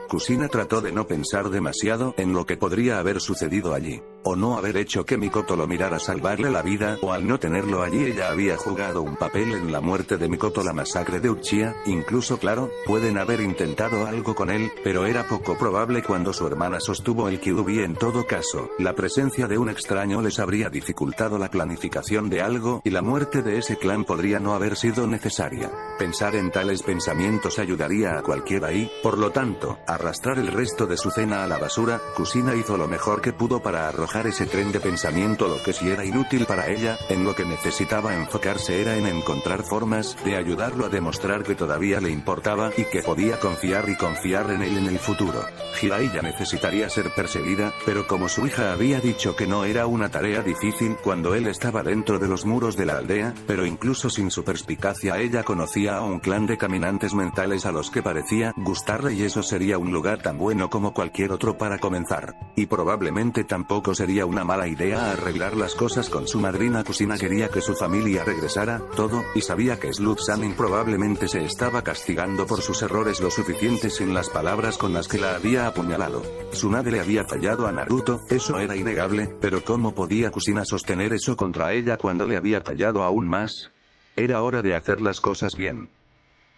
Kusina trató de no pensar demasiado en lo que podría haber sucedido allí, o no haber hecho que Mikoto lo mirara salvarle la vida, o al no tenerlo allí ella había jugado un papel en la muerte de Mikoto, la masacre de Uchiha, incluso claro, pueden haber intentado algo con él, pero era poco probable cuando su hermana sostuvo el Kyuubi. En todo caso, la presencia de un extraño les habría dificultado la planificación de algo, y la muerte de ese clan podría no haber sido necesaria. Pensar en tales pensamientos ayudaría a cualquiera y, por lo tanto, arrastrar el resto de su cena a la basura. Kusina hizo lo mejor que pudo para arrojar ese tren de pensamiento, lo que sí era inútil para ella. En lo que necesitaba enfocarse era en encontrar formas de ayudarlo a demostrar que todavía le importaba y que podía confiar en él en el futuro. Jiraiya necesitaría ser perseguida, pero como su hija había dicho que no era una tarea difícil cuando él estaba dentro de los muros de la aldea, pero incluso sin su perspicacia ella conocía a un clan de caminantes mentales a los que parecía gustarle, y eso sería un lugar tan bueno como cualquier otro para comenzar. Y probablemente tampoco sería una mala idea arreglar las cosas con su madrina. Kusina quería que su familia regresara, todo, y sabía que Sleuth-Sanin probablemente se estaba castigando por sus errores lo suficiente sin las palabras con las que la había apuñalado. Tsunade le había fallado a Naruto, eso era innegable, pero ¿cómo podía Kusina sostener eso contra ella cuando le había fallado aún más? Era hora de hacer las cosas bien.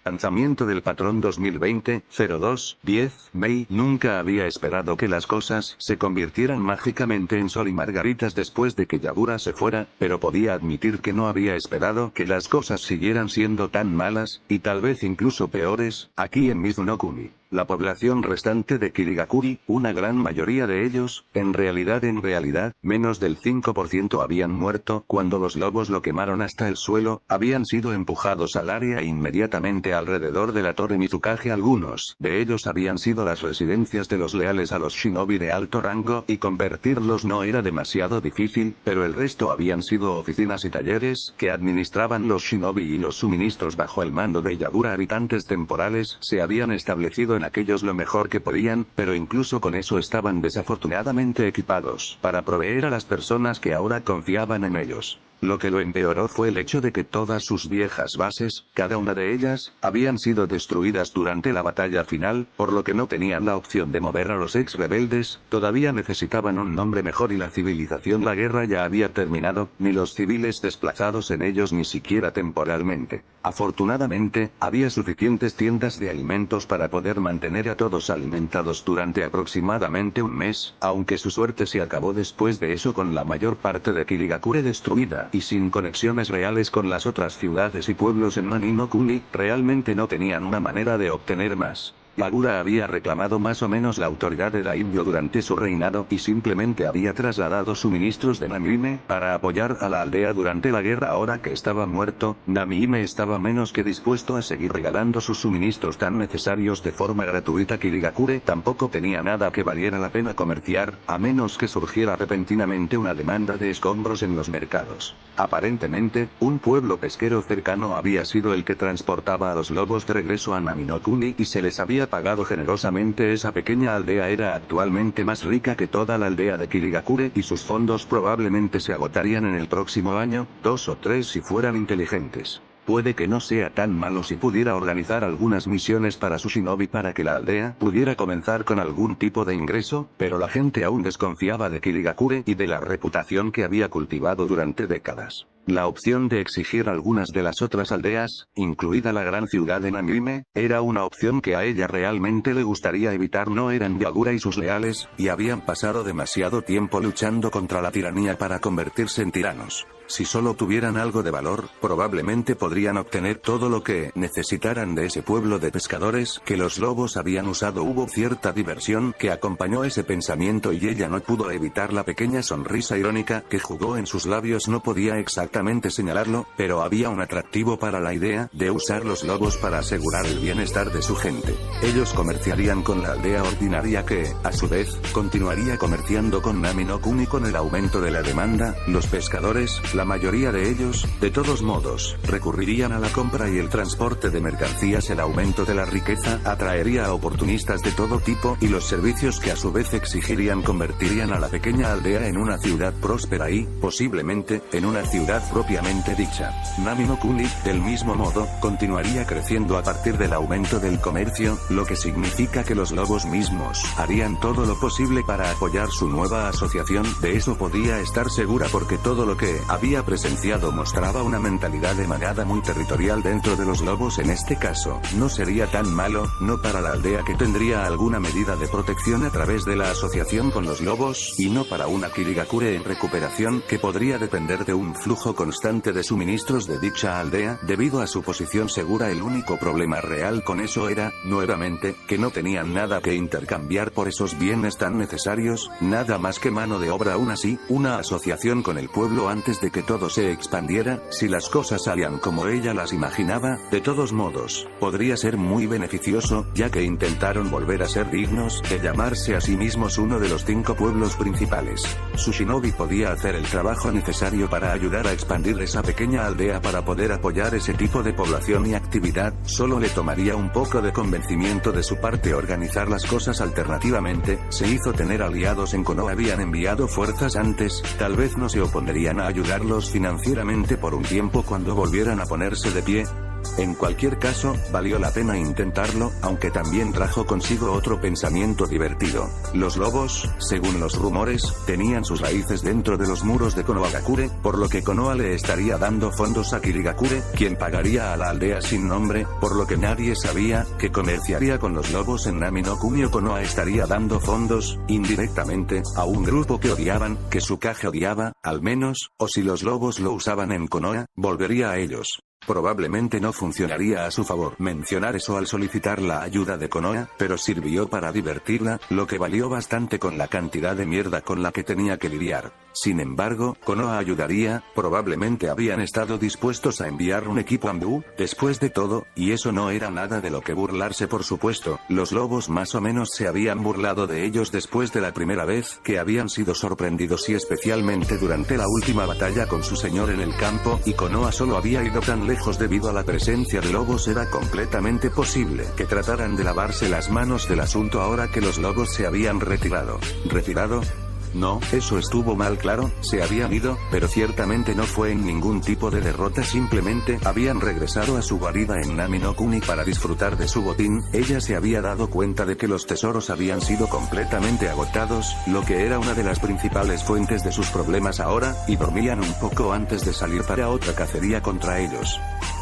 Lanzamiento del patrón 2020-02-10. Mei nunca había esperado que las cosas se convirtieran mágicamente en sol y margaritas después de que Yagura se fuera, pero podía admitir que no había esperado que las cosas siguieran siendo tan malas, y tal vez incluso peores, aquí en Mizunokuni. La población restante de Kirigakuri, una gran mayoría de ellos, en realidad, menos del 5% habían muerto cuando los lobos lo quemaron hasta el suelo, habían sido empujados al área inmediatamente alrededor de la torre Mizukage. Algunos de ellos habían sido las residencias de los leales a los shinobi de alto rango, y convertirlos no era demasiado difícil, pero el resto habían sido oficinas y talleres que administraban los shinobi y los suministros bajo el mando de Yagura. Habitantes temporales se habían establecido en aquellos lo mejor que podían, pero incluso con eso estaban desafortunadamente equipados para proveer a las personas que ahora confiaban en ellos. Lo que lo empeoró fue el hecho de que todas sus viejas bases, cada una de ellas, habían sido destruidas durante la batalla final, por lo que no tenían la opción de mover a los ex rebeldes, todavía necesitaban un nombre mejor y la civilización. La guerra ya había terminado, ni los civiles desplazados en ellos ni siquiera temporalmente. Afortunadamente, había suficientes tiendas de alimentos para poder mantener a todos alimentados durante aproximadamente un mes, aunque su suerte se acabó después de eso con la mayor parte de Kirigakure destruida y sin conexiones reales con las otras ciudades y pueblos en Nani no Kuni. Realmente no tenían una manera de obtener más. Yagura había reclamado más o menos la autoridad de Daimyo durante su reinado y simplemente había trasladado suministros de Namihime para apoyar a la aldea durante la guerra. Ahora que estaba muerto, Namihime estaba menos que dispuesto a seguir regalando sus suministros tan necesarios de forma gratuita. Kirigakure tampoco tenía nada que valiera la pena comerciar, a menos que surgiera repentinamente una demanda de escombros en los mercados. Aparentemente, un pueblo pesquero cercano había sido el que transportaba a los lobos de regreso a Nami no Kuni y se les había pagado generosamente. Esa pequeña aldea era actualmente más rica que toda la aldea de Kirigakure y sus fondos probablemente se agotarían en el próximo año, 2 o 3 si fueran inteligentes. Puede que no sea tan malo si pudiera organizar algunas misiones para su shinobi para que la aldea pudiera comenzar con algún tipo de ingreso, pero la gente aún desconfiaba de Kirigakure y de la reputación que había cultivado durante décadas. La opción de exigir algunas de las otras aldeas, incluida la gran ciudad de Namihime, era una opción que a ella realmente le gustaría evitar. No eran Yagura y sus leales, y habían pasado demasiado tiempo luchando contra la tiranía para convertirse en tiranos. Si solo tuvieran algo de valor, probablemente podrían obtener todo lo que necesitaran de ese pueblo de pescadores que los lobos habían usado. Hubo cierta diversión que acompañó ese pensamiento y ella no pudo evitar la pequeña sonrisa irónica que jugó en sus labios. No podía exactamente exactamente señalarlo, pero había un atractivo para la idea de usar los lobos para asegurar el bienestar de su gente. Ellos comerciarían con la aldea ordinaria que, a su vez, continuaría comerciando con Nami no Kuni. Con el aumento de la demanda, los pescadores, la mayoría de ellos, de todos modos, recurrirían a la compra y el transporte de mercancías. El aumento de la riqueza atraería a oportunistas de todo tipo y los servicios que a su vez exigirían convertirían a la pequeña aldea en una ciudad próspera y, posiblemente, en una ciudad propiamente dicha. Nami no Kuni, del mismo modo, continuaría creciendo a partir del aumento del comercio, lo que significa que los lobos mismos harían todo lo posible para apoyar su nueva asociación. De eso podía estar segura porque todo lo que había presenciado mostraba una mentalidad de manada muy territorial dentro de los lobos. En este caso, no sería tan malo, no para la aldea que tendría alguna medida de protección a través de la asociación con los lobos, y no para una Kirigakure en recuperación que podría depender de un flujo constante de suministros de dicha aldea, debido a su posición segura. El único problema real con eso era, nuevamente, que no tenían nada que intercambiar por esos bienes tan necesarios, nada más que mano de obra. Aún así, una asociación con el pueblo antes de que todo se expandiera, si las cosas salían como ella las imaginaba, de todos modos, podría ser muy beneficioso, ya que intentaron volver a ser dignos de llamarse a sí mismos uno de los 5 pueblos principales. Su shinobi podía hacer el trabajo necesario para ayudar a expandir esa pequeña aldea para poder apoyar ese tipo de población y actividad. Solo le tomaría un poco de convencimiento de su parte organizar las cosas alternativamente. Se hizo tener aliados en Konoha. Habían enviado fuerzas antes, tal vez no se opondrían a ayudarlos financieramente por un tiempo cuando volvieran a ponerse de pie. En cualquier caso, valió la pena intentarlo, aunque también trajo consigo otro pensamiento divertido. Los lobos, según los rumores, tenían sus raíces dentro de los muros de Konohagakure, por lo que Konoha le estaría dando fondos a Kirigakure, quien pagaría a la aldea sin nombre, por lo que nadie sabía, que comerciaría con los lobos en Nami no Kuni. O Konoha estaría dando fondos, indirectamente, a un grupo que odiaban, que Tsukage odiaba, al menos, o si los lobos lo usaban en Konoha, volvería a ellos. Probablemente no funcionaría a su favor mencionar eso al solicitar la ayuda de Konoha, pero sirvió para divertirla, lo que valió bastante con la cantidad de mierda con la que tenía que lidiar. Sin embargo, Konoha ayudaría, probablemente habían estado dispuestos a enviar un equipo a Mbu, después de todo, y eso no era nada de lo que burlarse. Por supuesto, los lobos más o menos se habían burlado de ellos después de la primera vez que habían sido sorprendidos, y especialmente durante la última batalla con su señor en el campo, y Konoha solo había ido tan lejos debido a la presencia de lobos. Era completamente posible que trataran de lavarse las manos del asunto ahora que los lobos se habían retirado. ¿Retirado? No, eso estuvo mal claro, se habían ido, pero ciertamente no fue en ningún tipo de derrota, simplemente habían regresado a su guarida en Nami no Kuni para disfrutar de su botín. Ella se había dado cuenta de que los tesoros habían sido completamente agotados, lo que era una de las principales fuentes de sus problemas ahora, y dormían un poco antes de salir para otra cacería contra ellos.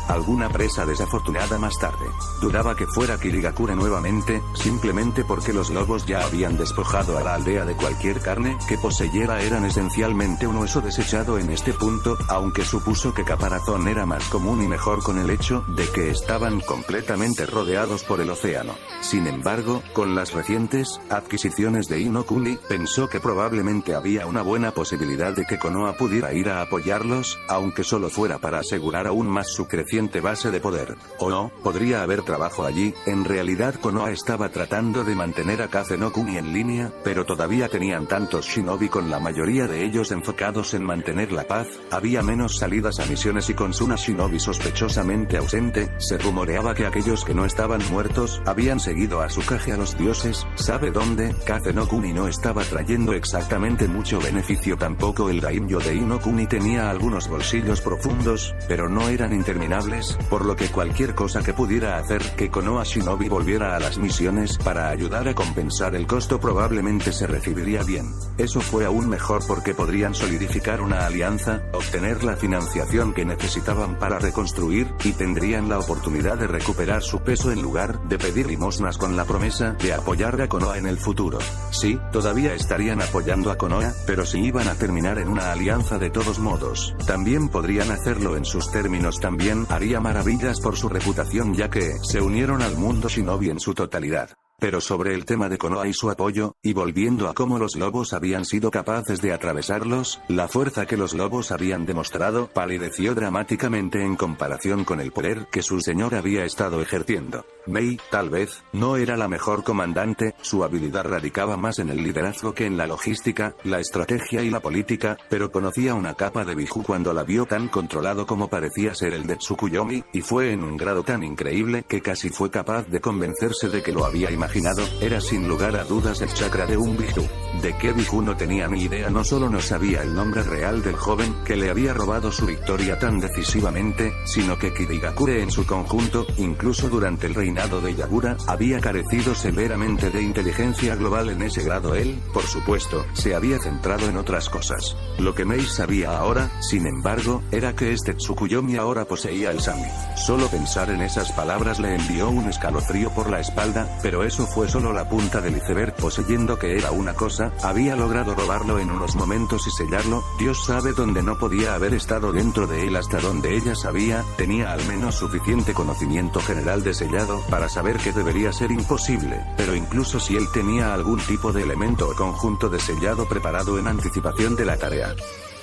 Alguna presa desafortunada más tarde. Dudaba que fuera Kirigakure nuevamente, simplemente porque los lobos ya habían despojado a la aldea de cualquier carne que poseyera. Eran esencialmente un hueso desechado en este punto, aunque supuso que caparazón era más común y mejor con el hecho de que estaban completamente rodeados por el océano. Sin embargo, con las recientes adquisiciones de Inokuni, pensó que probablemente había una buena posibilidad de que Konoha pudiera ir a apoyarlos, aunque solo fuera para asegurar aún más su creciente base de poder. O no, podría haber trabajo allí. En realidad Konoha estaba tratando de mantener a Kase no Kuni en línea, pero todavía tenían tantos shinobi, con la mayoría de ellos enfocados en mantener la paz. Había menos salidas a misiones y con Suna shinobi sospechosamente ausente, se rumoreaba que aquellos que no estaban muertos habían seguido a Tsukage a los dioses. ¿Sabe dónde? Kase no Kuni no estaba trayendo exactamente mucho beneficio, tampoco el daimyo de Inokuni tenía algunos bolsillos profundos, pero no eran interminables, por lo que cualquier cosa que pudiera hacer que Konoha Shinobi volviera a las misiones para ayudar a compensar el costo probablemente se recibiría bien. Eso fue aún mejor porque podrían solidificar una alianza, obtener la financiación que necesitaban para reconstruir, y tendrían la oportunidad de recuperar su peso en lugar de pedir limosnas, con la promesa de apoyar a Konoha en el futuro. Sí, todavía estarían apoyando a Konoha, pero si iban a terminar en una alianza de todos modos, también podrían hacerlo en sus términos. También haría maravillas por su reputación, ya que se unieron al mundo shinobi en su totalidad. Pero sobre el tema de Konoha y su apoyo, y volviendo a cómo los lobos habían sido capaces de atravesarlos, la fuerza que los lobos habían demostrado palideció dramáticamente en comparación con el poder que su señor había estado ejerciendo. Mei, tal vez, no era la mejor comandante, su habilidad radicaba más en el liderazgo que en la logística, la estrategia y la política, pero conocía una capa de Biju cuando la vio tan controlado como parecía ser el de Tsukuyomi, y fue en un grado tan increíble que casi fue capaz de convencerse de que lo había imaginado. Era sin lugar a dudas el chakra de un Biju. De qué Biju no tenía ni idea, no solo no sabía el nombre real del joven que le había robado su victoria tan decisivamente, sino que Kirigakure en su conjunto, incluso durante el reinado de Yagura, había carecido severamente de inteligencia global en ese grado. Él, por supuesto, se había centrado en otras cosas. Lo que Mei sabía ahora, sin embargo, era que este Tsukuyomi ahora poseía el Sami. Solo pensar en esas palabras le envió un escalofrío por la espalda, pero eso fue solo la punta del iceberg. Poseyendo que era una cosa, había logrado robarlo en unos momentos y sellarlo. Dios sabe dónde no podía haber estado dentro de él, hasta donde ella sabía, tenía al menos suficiente conocimiento general de sellado para saber que debería ser imposible, pero incluso si él tenía algún tipo de elemento o conjunto de sellado preparado en anticipación de la tarea.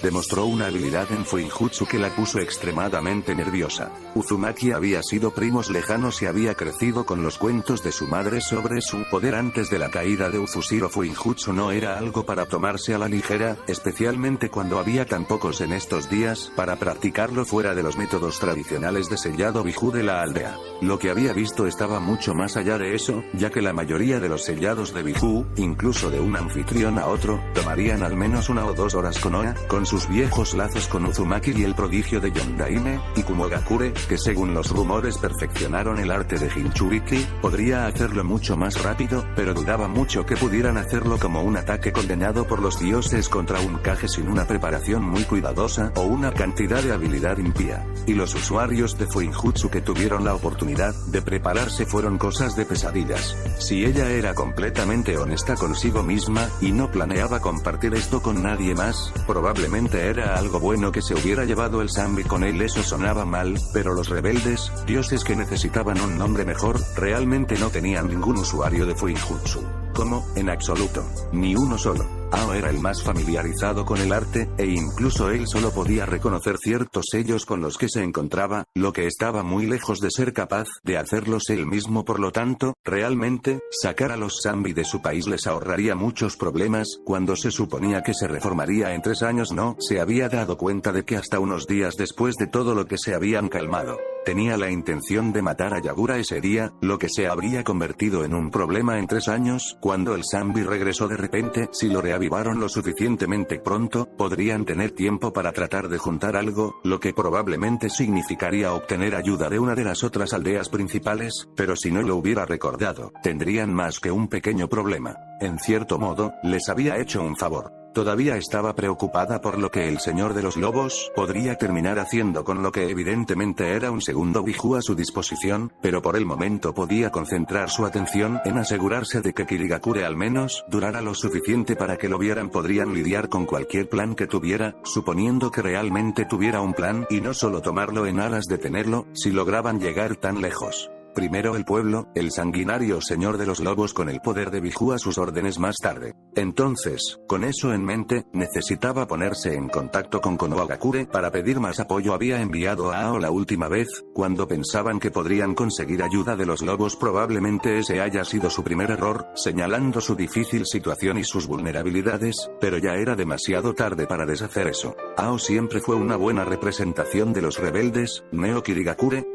Demostró una habilidad en Fuinjutsu que la puso extremadamente nerviosa. Uzumaki había sido primos lejanos y había crecido con los cuentos de su madre sobre su poder antes de la caída de Uzushiro. Fuinjutsu no era algo para tomarse a la ligera, especialmente cuando había tan pocos en estos días para practicarlo fuera de los métodos tradicionales de sellado Biju de la aldea. Lo que había visto estaba mucho más allá de eso, ya que la mayoría de los sellados de Biju, incluso de un anfitrión a otro, tomarían al menos 1 o 2 horas. Konoha, con sus viejos lazos con Uzumaki y el prodigio de Yondaime, y Kumogakure, que según los rumores perfeccionaron el arte de Jinchuriki, podría hacerlo mucho más rápido, pero dudaba mucho que pudieran hacerlo como un ataque condenado por los dioses contra un Kage sin una preparación muy cuidadosa o una cantidad de habilidad impía. Y los usuarios de Fuinjutsu que tuvieron la oportunidad de prepararse fueron cosas de pesadillas. Si ella era completamente honesta consigo misma, y no planeaba compartir esto con nadie más, probablemente era algo bueno que se hubiera llevado el Sami con él. Eso sonaba mal, pero los rebeldes, dioses que necesitaban un nombre mejor, realmente no tenían ningún usuario de Fuinjutsu. ¿Cómo? En absoluto. Ni uno solo. Ao era el más familiarizado con el arte, e incluso él solo podía reconocer ciertos sellos con los que se encontraba, lo que estaba muy lejos de ser capaz de hacerlos él mismo. Por lo tanto, realmente, sacar a los Sami de su país les ahorraría muchos problemas. Cuando se suponía que se reformaría en 3 años, no se había dado cuenta de que hasta unos días después de todo lo que se habían calmado, tenía la intención de matar a Yagura ese día, lo que se habría convertido en un problema en 3 años. Cuando el Sami regresó de repente, si lo reavivaron lo suficientemente pronto, podrían tener tiempo para tratar de juntar algo, lo que probablemente significaría obtener ayuda de una de las otras aldeas principales, pero si no lo hubiera recordado, tendrían más que un pequeño problema. En cierto modo, les había hecho un favor. Todavía estaba preocupada por lo que el señor de los lobos podría terminar haciendo con lo que evidentemente era un segundo Biju a su disposición, pero por el momento podía concentrar su atención en asegurarse de que Kirigakure al menos durara lo suficiente para que lo vieran. Podrían lidiar con cualquier plan que tuviera, suponiendo que realmente tuviera un plan y no solo tomarlo en aras de tenerlo, si lograban llegar tan lejos. Primero el pueblo, el sanguinario señor de los lobos con el poder de Biju a sus órdenes más tarde. Entonces, con eso en mente, necesitaba ponerse en contacto con Konohagakure para pedir más apoyo. Había enviado a Ao la última vez, cuando pensaban que podrían conseguir ayuda de los lobos. Probablemente ese haya sido su primer error, señalando su difícil situación y sus vulnerabilidades, pero ya era demasiado tarde para deshacer eso. Ao siempre fue una buena representación de los rebeldes, Neo Kirigakure.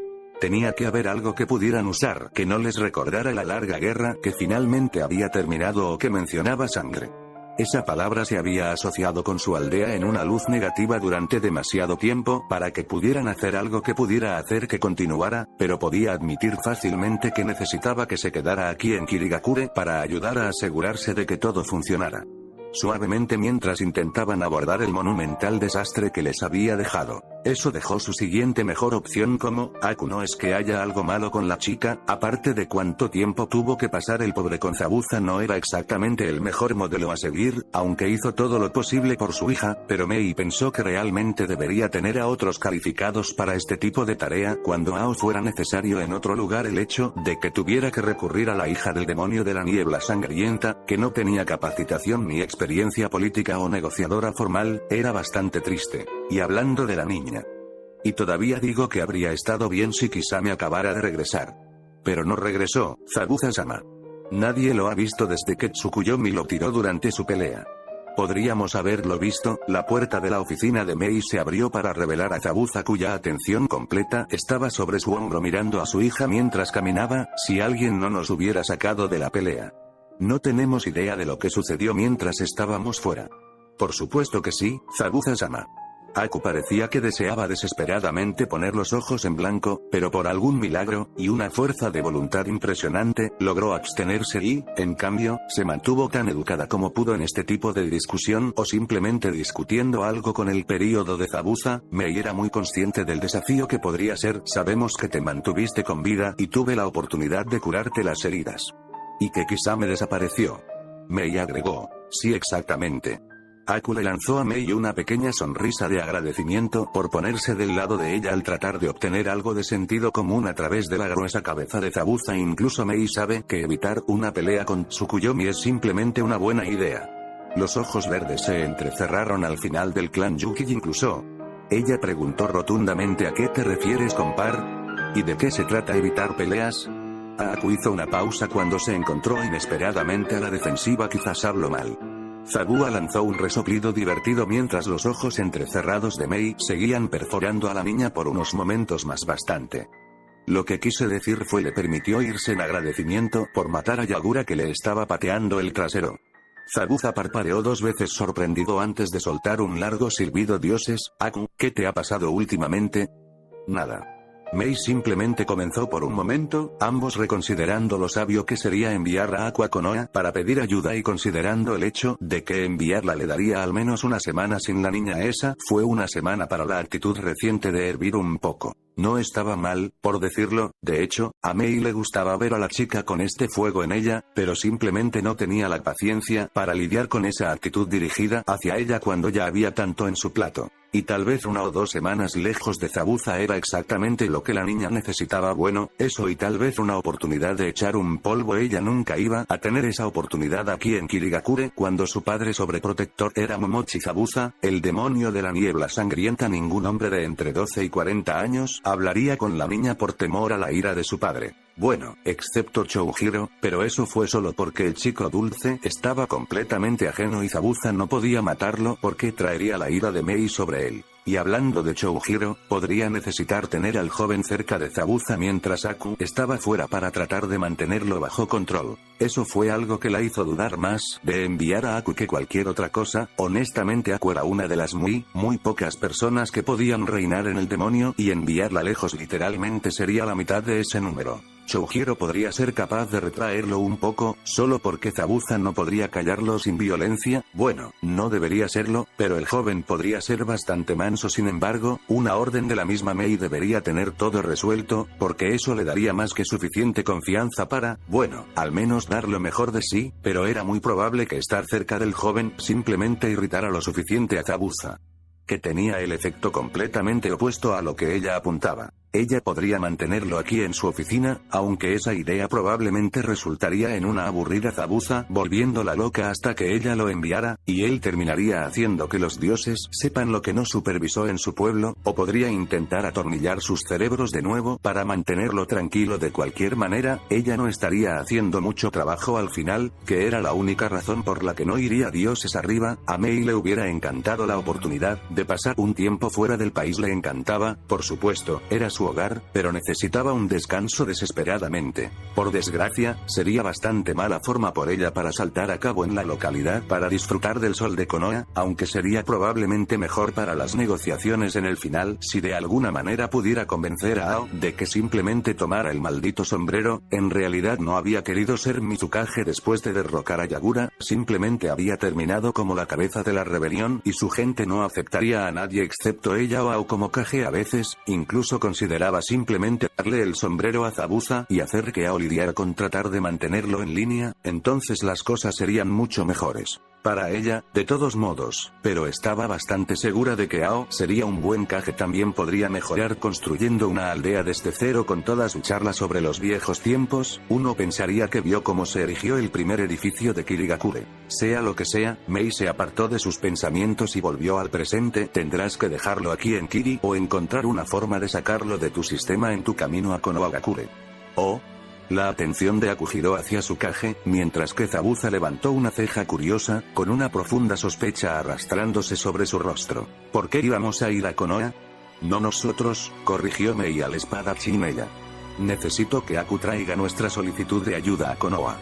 Tenía que haber algo que pudieran usar que no les recordara la larga guerra que finalmente había terminado o que mencionaba sangre. Esa palabra se había asociado con su aldea en una luz negativa durante demasiado tiempo para que pudieran hacer algo que pudiera hacer que continuara, pero podía admitir fácilmente que necesitaba que se quedara aquí en Kirigakure para ayudar a asegurarse de que todo funcionara. Suavemente mientras intentaban abordar el monumental desastre que les había dejado. Eso dejó su siguiente mejor opción como, Aku, no es que haya algo malo con la chica, aparte de cuánto tiempo tuvo que pasar el pobre con Zabuza no era exactamente el mejor modelo a seguir, aunque hizo todo lo posible por su hija, pero Mei pensó que realmente debería tener a otros calificados para este tipo de tarea cuando Ao fuera necesario en otro lugar. El hecho de que tuviera que recurrir a la hija del demonio de la niebla sangrienta, que no tenía capacitación ni experiencia política o negociadora formal, era bastante triste. Y hablando de la niña. Y todavía digo que habría estado bien si Kisame acabara de regresar. Pero no regresó, Zabuza-sama. Nadie lo ha visto desde que Tsukuyomi lo tiró durante su pelea. Podríamos haberlo visto. La puerta de la oficina de Mei se abrió para revelar a Zabuza, cuya atención completa estaba sobre su hombro mirando a su hija mientras caminaba. Si alguien no nos hubiera sacado de la pelea. No tenemos idea de lo que sucedió mientras estábamos fuera. Por supuesto que sí, Zabuza-sama. Aku parecía que deseaba desesperadamente poner los ojos en blanco, pero por algún milagro, y una fuerza de voluntad impresionante, logró abstenerse y, en cambio, se mantuvo tan educada como pudo en este tipo de discusión o simplemente discutiendo algo con el período de Zabuza. Mei era muy consciente del desafío que podría ser. Sabemos que te mantuviste con vida y tuve la oportunidad de curarte las heridas. Y que Kisame desapareció. Mei agregó, sí, exactamente. Aku le lanzó a Mei una pequeña sonrisa de agradecimiento por ponerse del lado de ella al tratar de obtener algo de sentido común a través de la gruesa cabeza de Zabuza. Incluso Mei sabe que evitar una pelea con Tsukuyomi es simplemente una buena idea. Los ojos verdes se entrecerraron al final del clan Yuki. Incluso ella preguntó rotundamente: ¿a qué te refieres con par? ¿Y de qué se trata evitar peleas? Aku hizo una pausa cuando se encontró inesperadamente a la defensiva. Quizás hablo mal. Zabuza lanzó un resoplido divertido mientras los ojos entrecerrados de Mei seguían perforando a la niña por unos momentos más. Bastante. Lo que quise decir fue le permitió irse en agradecimiento por matar a Yagura, que le estaba pateando el trasero. Zabuza parpadeó 2 veces sorprendido antes de soltar un largo silbido. Dioses, Aku, ¿qué te ha pasado últimamente? Nada. Mei simplemente comenzó por un momento, ambos reconsiderando lo sabio que sería enviar a Aku a Konoha para pedir ayuda y considerando el hecho de que enviarla le daría al menos una semana sin la niña. Esa fue una semana para la actitud reciente de hervir un poco. No estaba mal, por decirlo. De hecho, a Mei le gustaba ver a la chica con este fuego en ella, pero simplemente no tenía la paciencia para lidiar con esa actitud dirigida hacia ella cuando ya había tanto en su plato. Y tal vez 1 o 2 semanas lejos de Zabuza era exactamente lo que la niña necesitaba. Bueno, eso y tal vez una oportunidad de echar un polvo. Ella nunca iba a tener esa oportunidad aquí en Kirigakure cuando su padre sobreprotector era Momochi Zabuza, el demonio de la niebla sangrienta. Ningún hombre de entre 12 y 40 años hablaría con la niña por temor a la ira de su padre. Bueno, excepto Chouhiro, pero eso fue solo porque el chico dulce estaba completamente ajeno y Zabuza no podía matarlo porque traería la ira de Mei sobre él. Y hablando de Chouhiro, podría necesitar tener al joven cerca de Zabuza mientras Aku estaba fuera para tratar de mantenerlo bajo control. Eso fue algo que la hizo dudar más de enviar a Aku que cualquier otra cosa. Honestamente, Aku era una de las muy pocas personas que podían reinar en el demonio, y enviarla lejos literalmente sería la mitad de ese número. Chouhiro podría ser capaz de retraerlo un poco, solo porque Zabuza no podría callarlo sin violencia. Bueno, no debería serlo, pero el joven podría ser bastante manso. Sin embargo, una orden de la misma Mei debería tener todo resuelto, porque eso le daría más que suficiente confianza para, bueno, al menos dar lo mejor de sí, pero era muy probable que estar cerca del joven simplemente irritara lo suficiente a Zabuza, que tenía el efecto completamente opuesto a lo que ella apuntaba. Ella podría mantenerlo aquí en su oficina, aunque esa idea probablemente resultaría en una aburrida Zabuza volviéndola loca hasta que ella lo enviara, y él terminaría haciendo que los dioses sepan lo que no supervisó en su pueblo, o podría intentar atornillar sus cerebros de nuevo para mantenerlo tranquilo. De cualquier manera, ella no estaría haciendo mucho trabajo al final, que era la única razón por la que no iría dioses arriba. A Mei le hubiera encantado la oportunidad de pasar un tiempo fuera del país. Le encantaba, por supuesto, era su su hogar, pero necesitaba un descanso desesperadamente. Por desgracia, sería bastante mala forma por ella para saltar a cabo en la localidad para disfrutar del sol de Konoha, aunque sería probablemente mejor para las negociaciones en el final si de alguna manera pudiera convencer a Ao de que simplemente tomara el maldito sombrero. En realidad no había querido ser Mizukage después de derrocar a Yagura, simplemente había terminado como la cabeza de la rebelión y su gente no aceptaría a nadie excepto ella o Ao como Kage. A veces, incluso consideraba simplemente darle el sombrero a Zabuza y hacer que Ao lidiara con tratar de mantenerlo en línea, entonces las cosas serían mucho mejores para ella, de todos modos, pero estaba bastante segura de que Ao sería un buen Kage. También podría mejorar construyendo una aldea desde cero con toda su charla sobre los viejos tiempos. Uno pensaría que vio cómo se erigió el primer edificio de Kirigakure. Sea lo que sea, Mei se apartó de sus pensamientos y volvió al presente. Tendrás que dejarlo aquí en Kiri o encontrar una forma de sacarlo de tu sistema en tu camino a Konohagakure. Oh. La atención de Aku giró hacia su Kage, mientras que Zabuza levantó una ceja curiosa, con una profunda sospecha arrastrándose sobre su rostro. ¿Por qué íbamos a ir a Konoha? No nosotros, corrigió Mei al espadachín ella. Necesito que Aku traiga nuestra solicitud de ayuda a Konoha.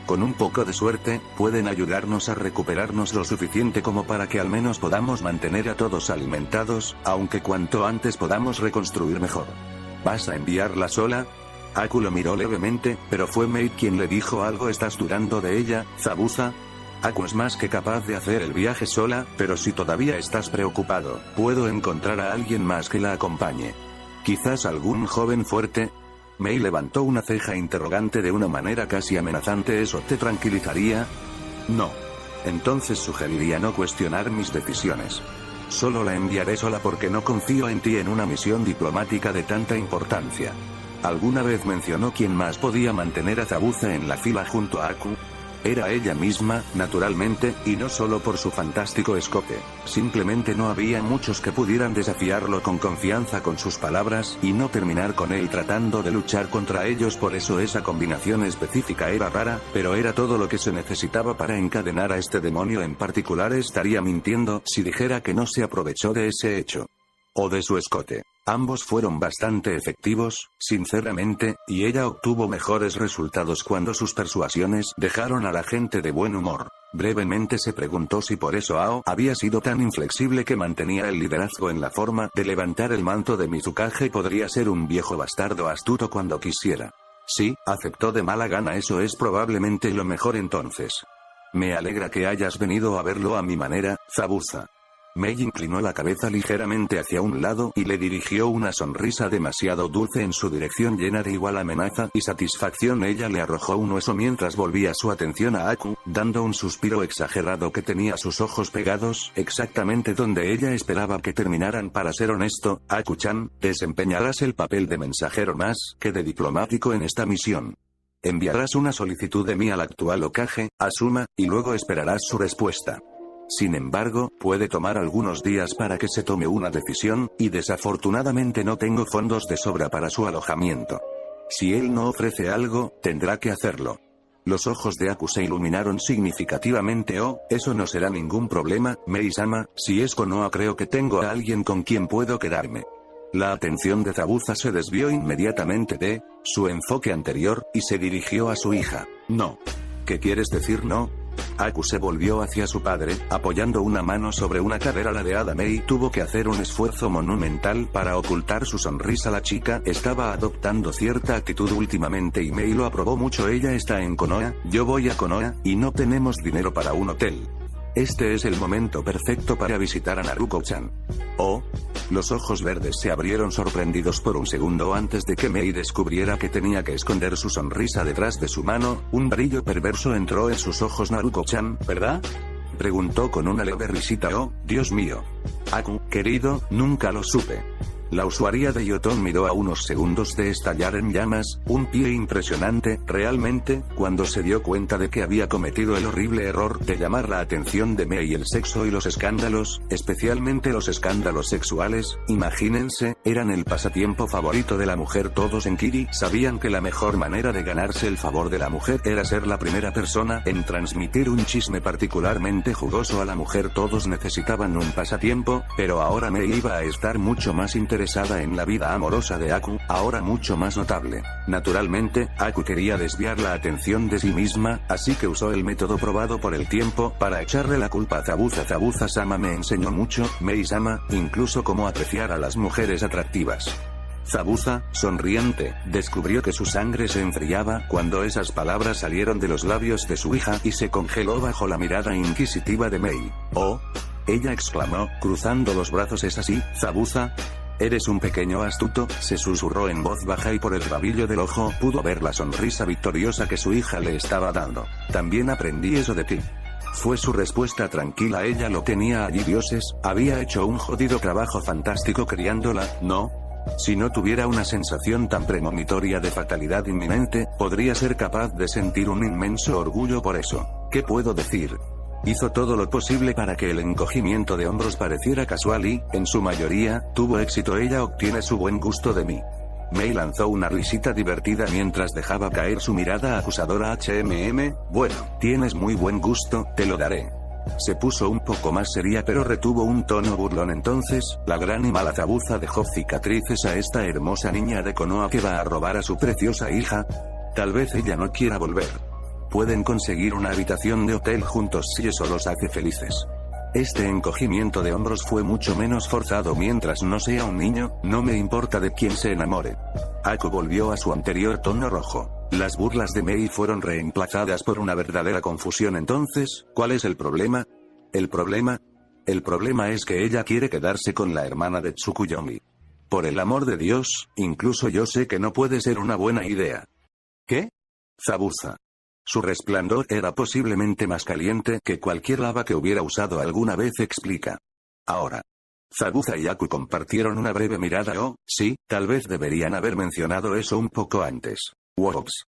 Con un poco de suerte, pueden ayudarnos a recuperarnos lo suficiente como para que al menos podamos mantener a todos alimentados, aunque cuanto antes podamos reconstruir mejor. ¿Vas a enviarla sola? Aku lo miró levemente, pero fue Mei quien le dijo algo. ¿Estás dudando de ella, Zabuza? Aku es más que capaz de hacer el viaje sola, pero si todavía estás preocupado, puedo encontrar a alguien más que la acompañe. ¿Quizás algún joven fuerte? Mei levantó una ceja interrogante de una manera casi amenazante. ¿Eso te tranquilizaría? No. Entonces sugeriría no cuestionar mis decisiones. Solo la enviaré sola porque no confío en ti en una misión diplomática de tanta importancia. ¿Alguna vez mencionó quién más podía mantener a Zabuza en la fila junto a Aku? Era ella misma, naturalmente, y no solo por su fantástico escote. Simplemente no había muchos que pudieran desafiarlo con confianza con sus palabras y no terminar con él tratando de luchar contra ellos. Por eso esa combinación específica era rara, pero era todo lo que se necesitaba para encadenar a este demonio en particular. Estaría mintiendo si dijera que no se aprovechó de ese hecho. O de su escote. Ambos fueron bastante efectivos, sinceramente, y ella obtuvo mejores resultados cuando sus persuasiones dejaron a la gente de buen humor. Brevemente se preguntó si por eso Ao había sido tan inflexible que mantenía el liderazgo en la forma de levantar el manto de Mizukage. Podría ser un viejo bastardo astuto cuando quisiera. Sí, aceptó de mala gana. Eso es probablemente lo mejor entonces. Me alegra que hayas venido a verlo a mi manera, Zabuza. Mei inclinó la cabeza ligeramente hacia un lado y le dirigió una sonrisa demasiado dulce en su dirección, llena de igual amenaza y satisfacción. Ella le arrojó un hueso mientras volvía su atención a Aku, dando un suspiro exagerado que tenía sus ojos pegados exactamente donde ella esperaba que terminaran. Para ser honesto, Aku-chan, desempeñarás el papel de mensajero más que de diplomático en esta misión. Enviarás una solicitud de mí al actual Hokage, Asuma, y luego esperarás su respuesta. Sin embargo, puede tomar algunos días para que se tome una decisión, y desafortunadamente no tengo fondos de sobra para su alojamiento. Si él no ofrece algo, tendrá que hacerlo. Los ojos de Aku se iluminaron significativamente. Oh, eso no será ningún problema, Mei-sama. Si es Konoha, creo que tengo a alguien con quien puedo quedarme. La atención de Zabuza se desvió inmediatamente de su enfoque anterior, y se dirigió a su hija. No. ¿Qué quieres decir no? Aku se volvió hacia su padre, apoyando una mano sobre una cadera ladeada. Mei tuvo que hacer un esfuerzo monumental para ocultar su sonrisa. La chica estaba adoptando cierta actitud últimamente y Mei lo aprobó mucho. Ella está en Konoha, yo voy a Konoha, y no tenemos dinero para un hotel. Este es el momento perfecto para visitar a Naruko-chan. Oh. Los ojos verdes se abrieron sorprendidos por un segundo antes de que Mei descubriera que tenía que esconder su sonrisa detrás de su mano. Un brillo perverso entró en sus ojos. Naruko-chan, ¿verdad? Preguntó con una leve risita. Oh, Dios mío. Aku, querido, nunca lo supe. La usuaria de Yoton miró a unos segundos de estallar en llamas, un pie impresionante, realmente, cuando se dio cuenta de que había cometido el horrible error de llamar la atención de Mei. El sexo y los escándalos, especialmente los escándalos sexuales, imagínense, eran el pasatiempo favorito de la mujer. Todos en Kiri sabían que la mejor manera de ganarse el favor de la mujer era ser la primera persona en transmitir un chisme particularmente jugoso a la mujer. Todos necesitaban un pasatiempo, pero ahora Mei iba a estar mucho más interesante interesada en la vida amorosa de Aku, ahora mucho más notable. Naturalmente, Aku quería desviar la atención de sí misma, así que usó el método probado por el tiempo para echarle la culpa a Zabuza. Zabuza-sama me enseñó mucho, Mei-sama, incluso cómo apreciar a las mujeres atractivas. Zabuza, sonriente, descubrió que su sangre se enfriaba cuando esas palabras salieron de los labios de su hija y se congeló bajo la mirada inquisitiva de Mei. ¡Oh! Ella exclamó, cruzando los brazos. ¿Es así, Zabuza? Eres un pequeño astuto, se susurró en voz baja y por el rabillo del ojo pudo ver la sonrisa victoriosa que su hija le estaba dando. También aprendí eso de ti. Fue su respuesta tranquila. Ella lo tenía allí. Dioses, había hecho un jodido trabajo fantástico criándola, ¿no? Si no tuviera una sensación tan premonitoria de fatalidad inminente, podría ser capaz de sentir un inmenso orgullo por eso. ¿Qué puedo decir? Hizo todo lo posible para que el encogimiento de hombros pareciera casual y, en su mayoría, tuvo éxito. Ella obtiene su buen gusto de mí. Mei lanzó una risita divertida mientras dejaba caer su mirada acusadora. Bueno, tienes muy buen gusto, te lo daré. Se puso un poco más seria pero retuvo un tono burlón. Entonces, la gran y mala Zabuza dejó cicatrices a esta hermosa niña de Konoha que va a robar a su preciosa hija. Tal vez ella no quiera volver. Pueden conseguir una habitación de hotel juntos si eso los hace felices. Este encogimiento de hombros fue mucho menos forzado. Mientras no sea un niño, no me importa de quién se enamore. Aku volvió a su anterior tono rojo. Las burlas de Mei fueron reemplazadas por una verdadera confusión. Entonces, ¿cuál es el problema? ¿El problema? El problema es que ella quiere quedarse con la hermana de Tsukuyomi. Por el amor de Dios, incluso yo sé que no puede ser una buena idea. ¿Qué? Zabuza. Su resplandor era posiblemente más caliente que cualquier lava que hubiera usado alguna vez, explica. Ahora. Zabuza y Aku compartieron una breve mirada. Oh, sí, tal vez deberían haber mencionado eso un poco antes. Wops.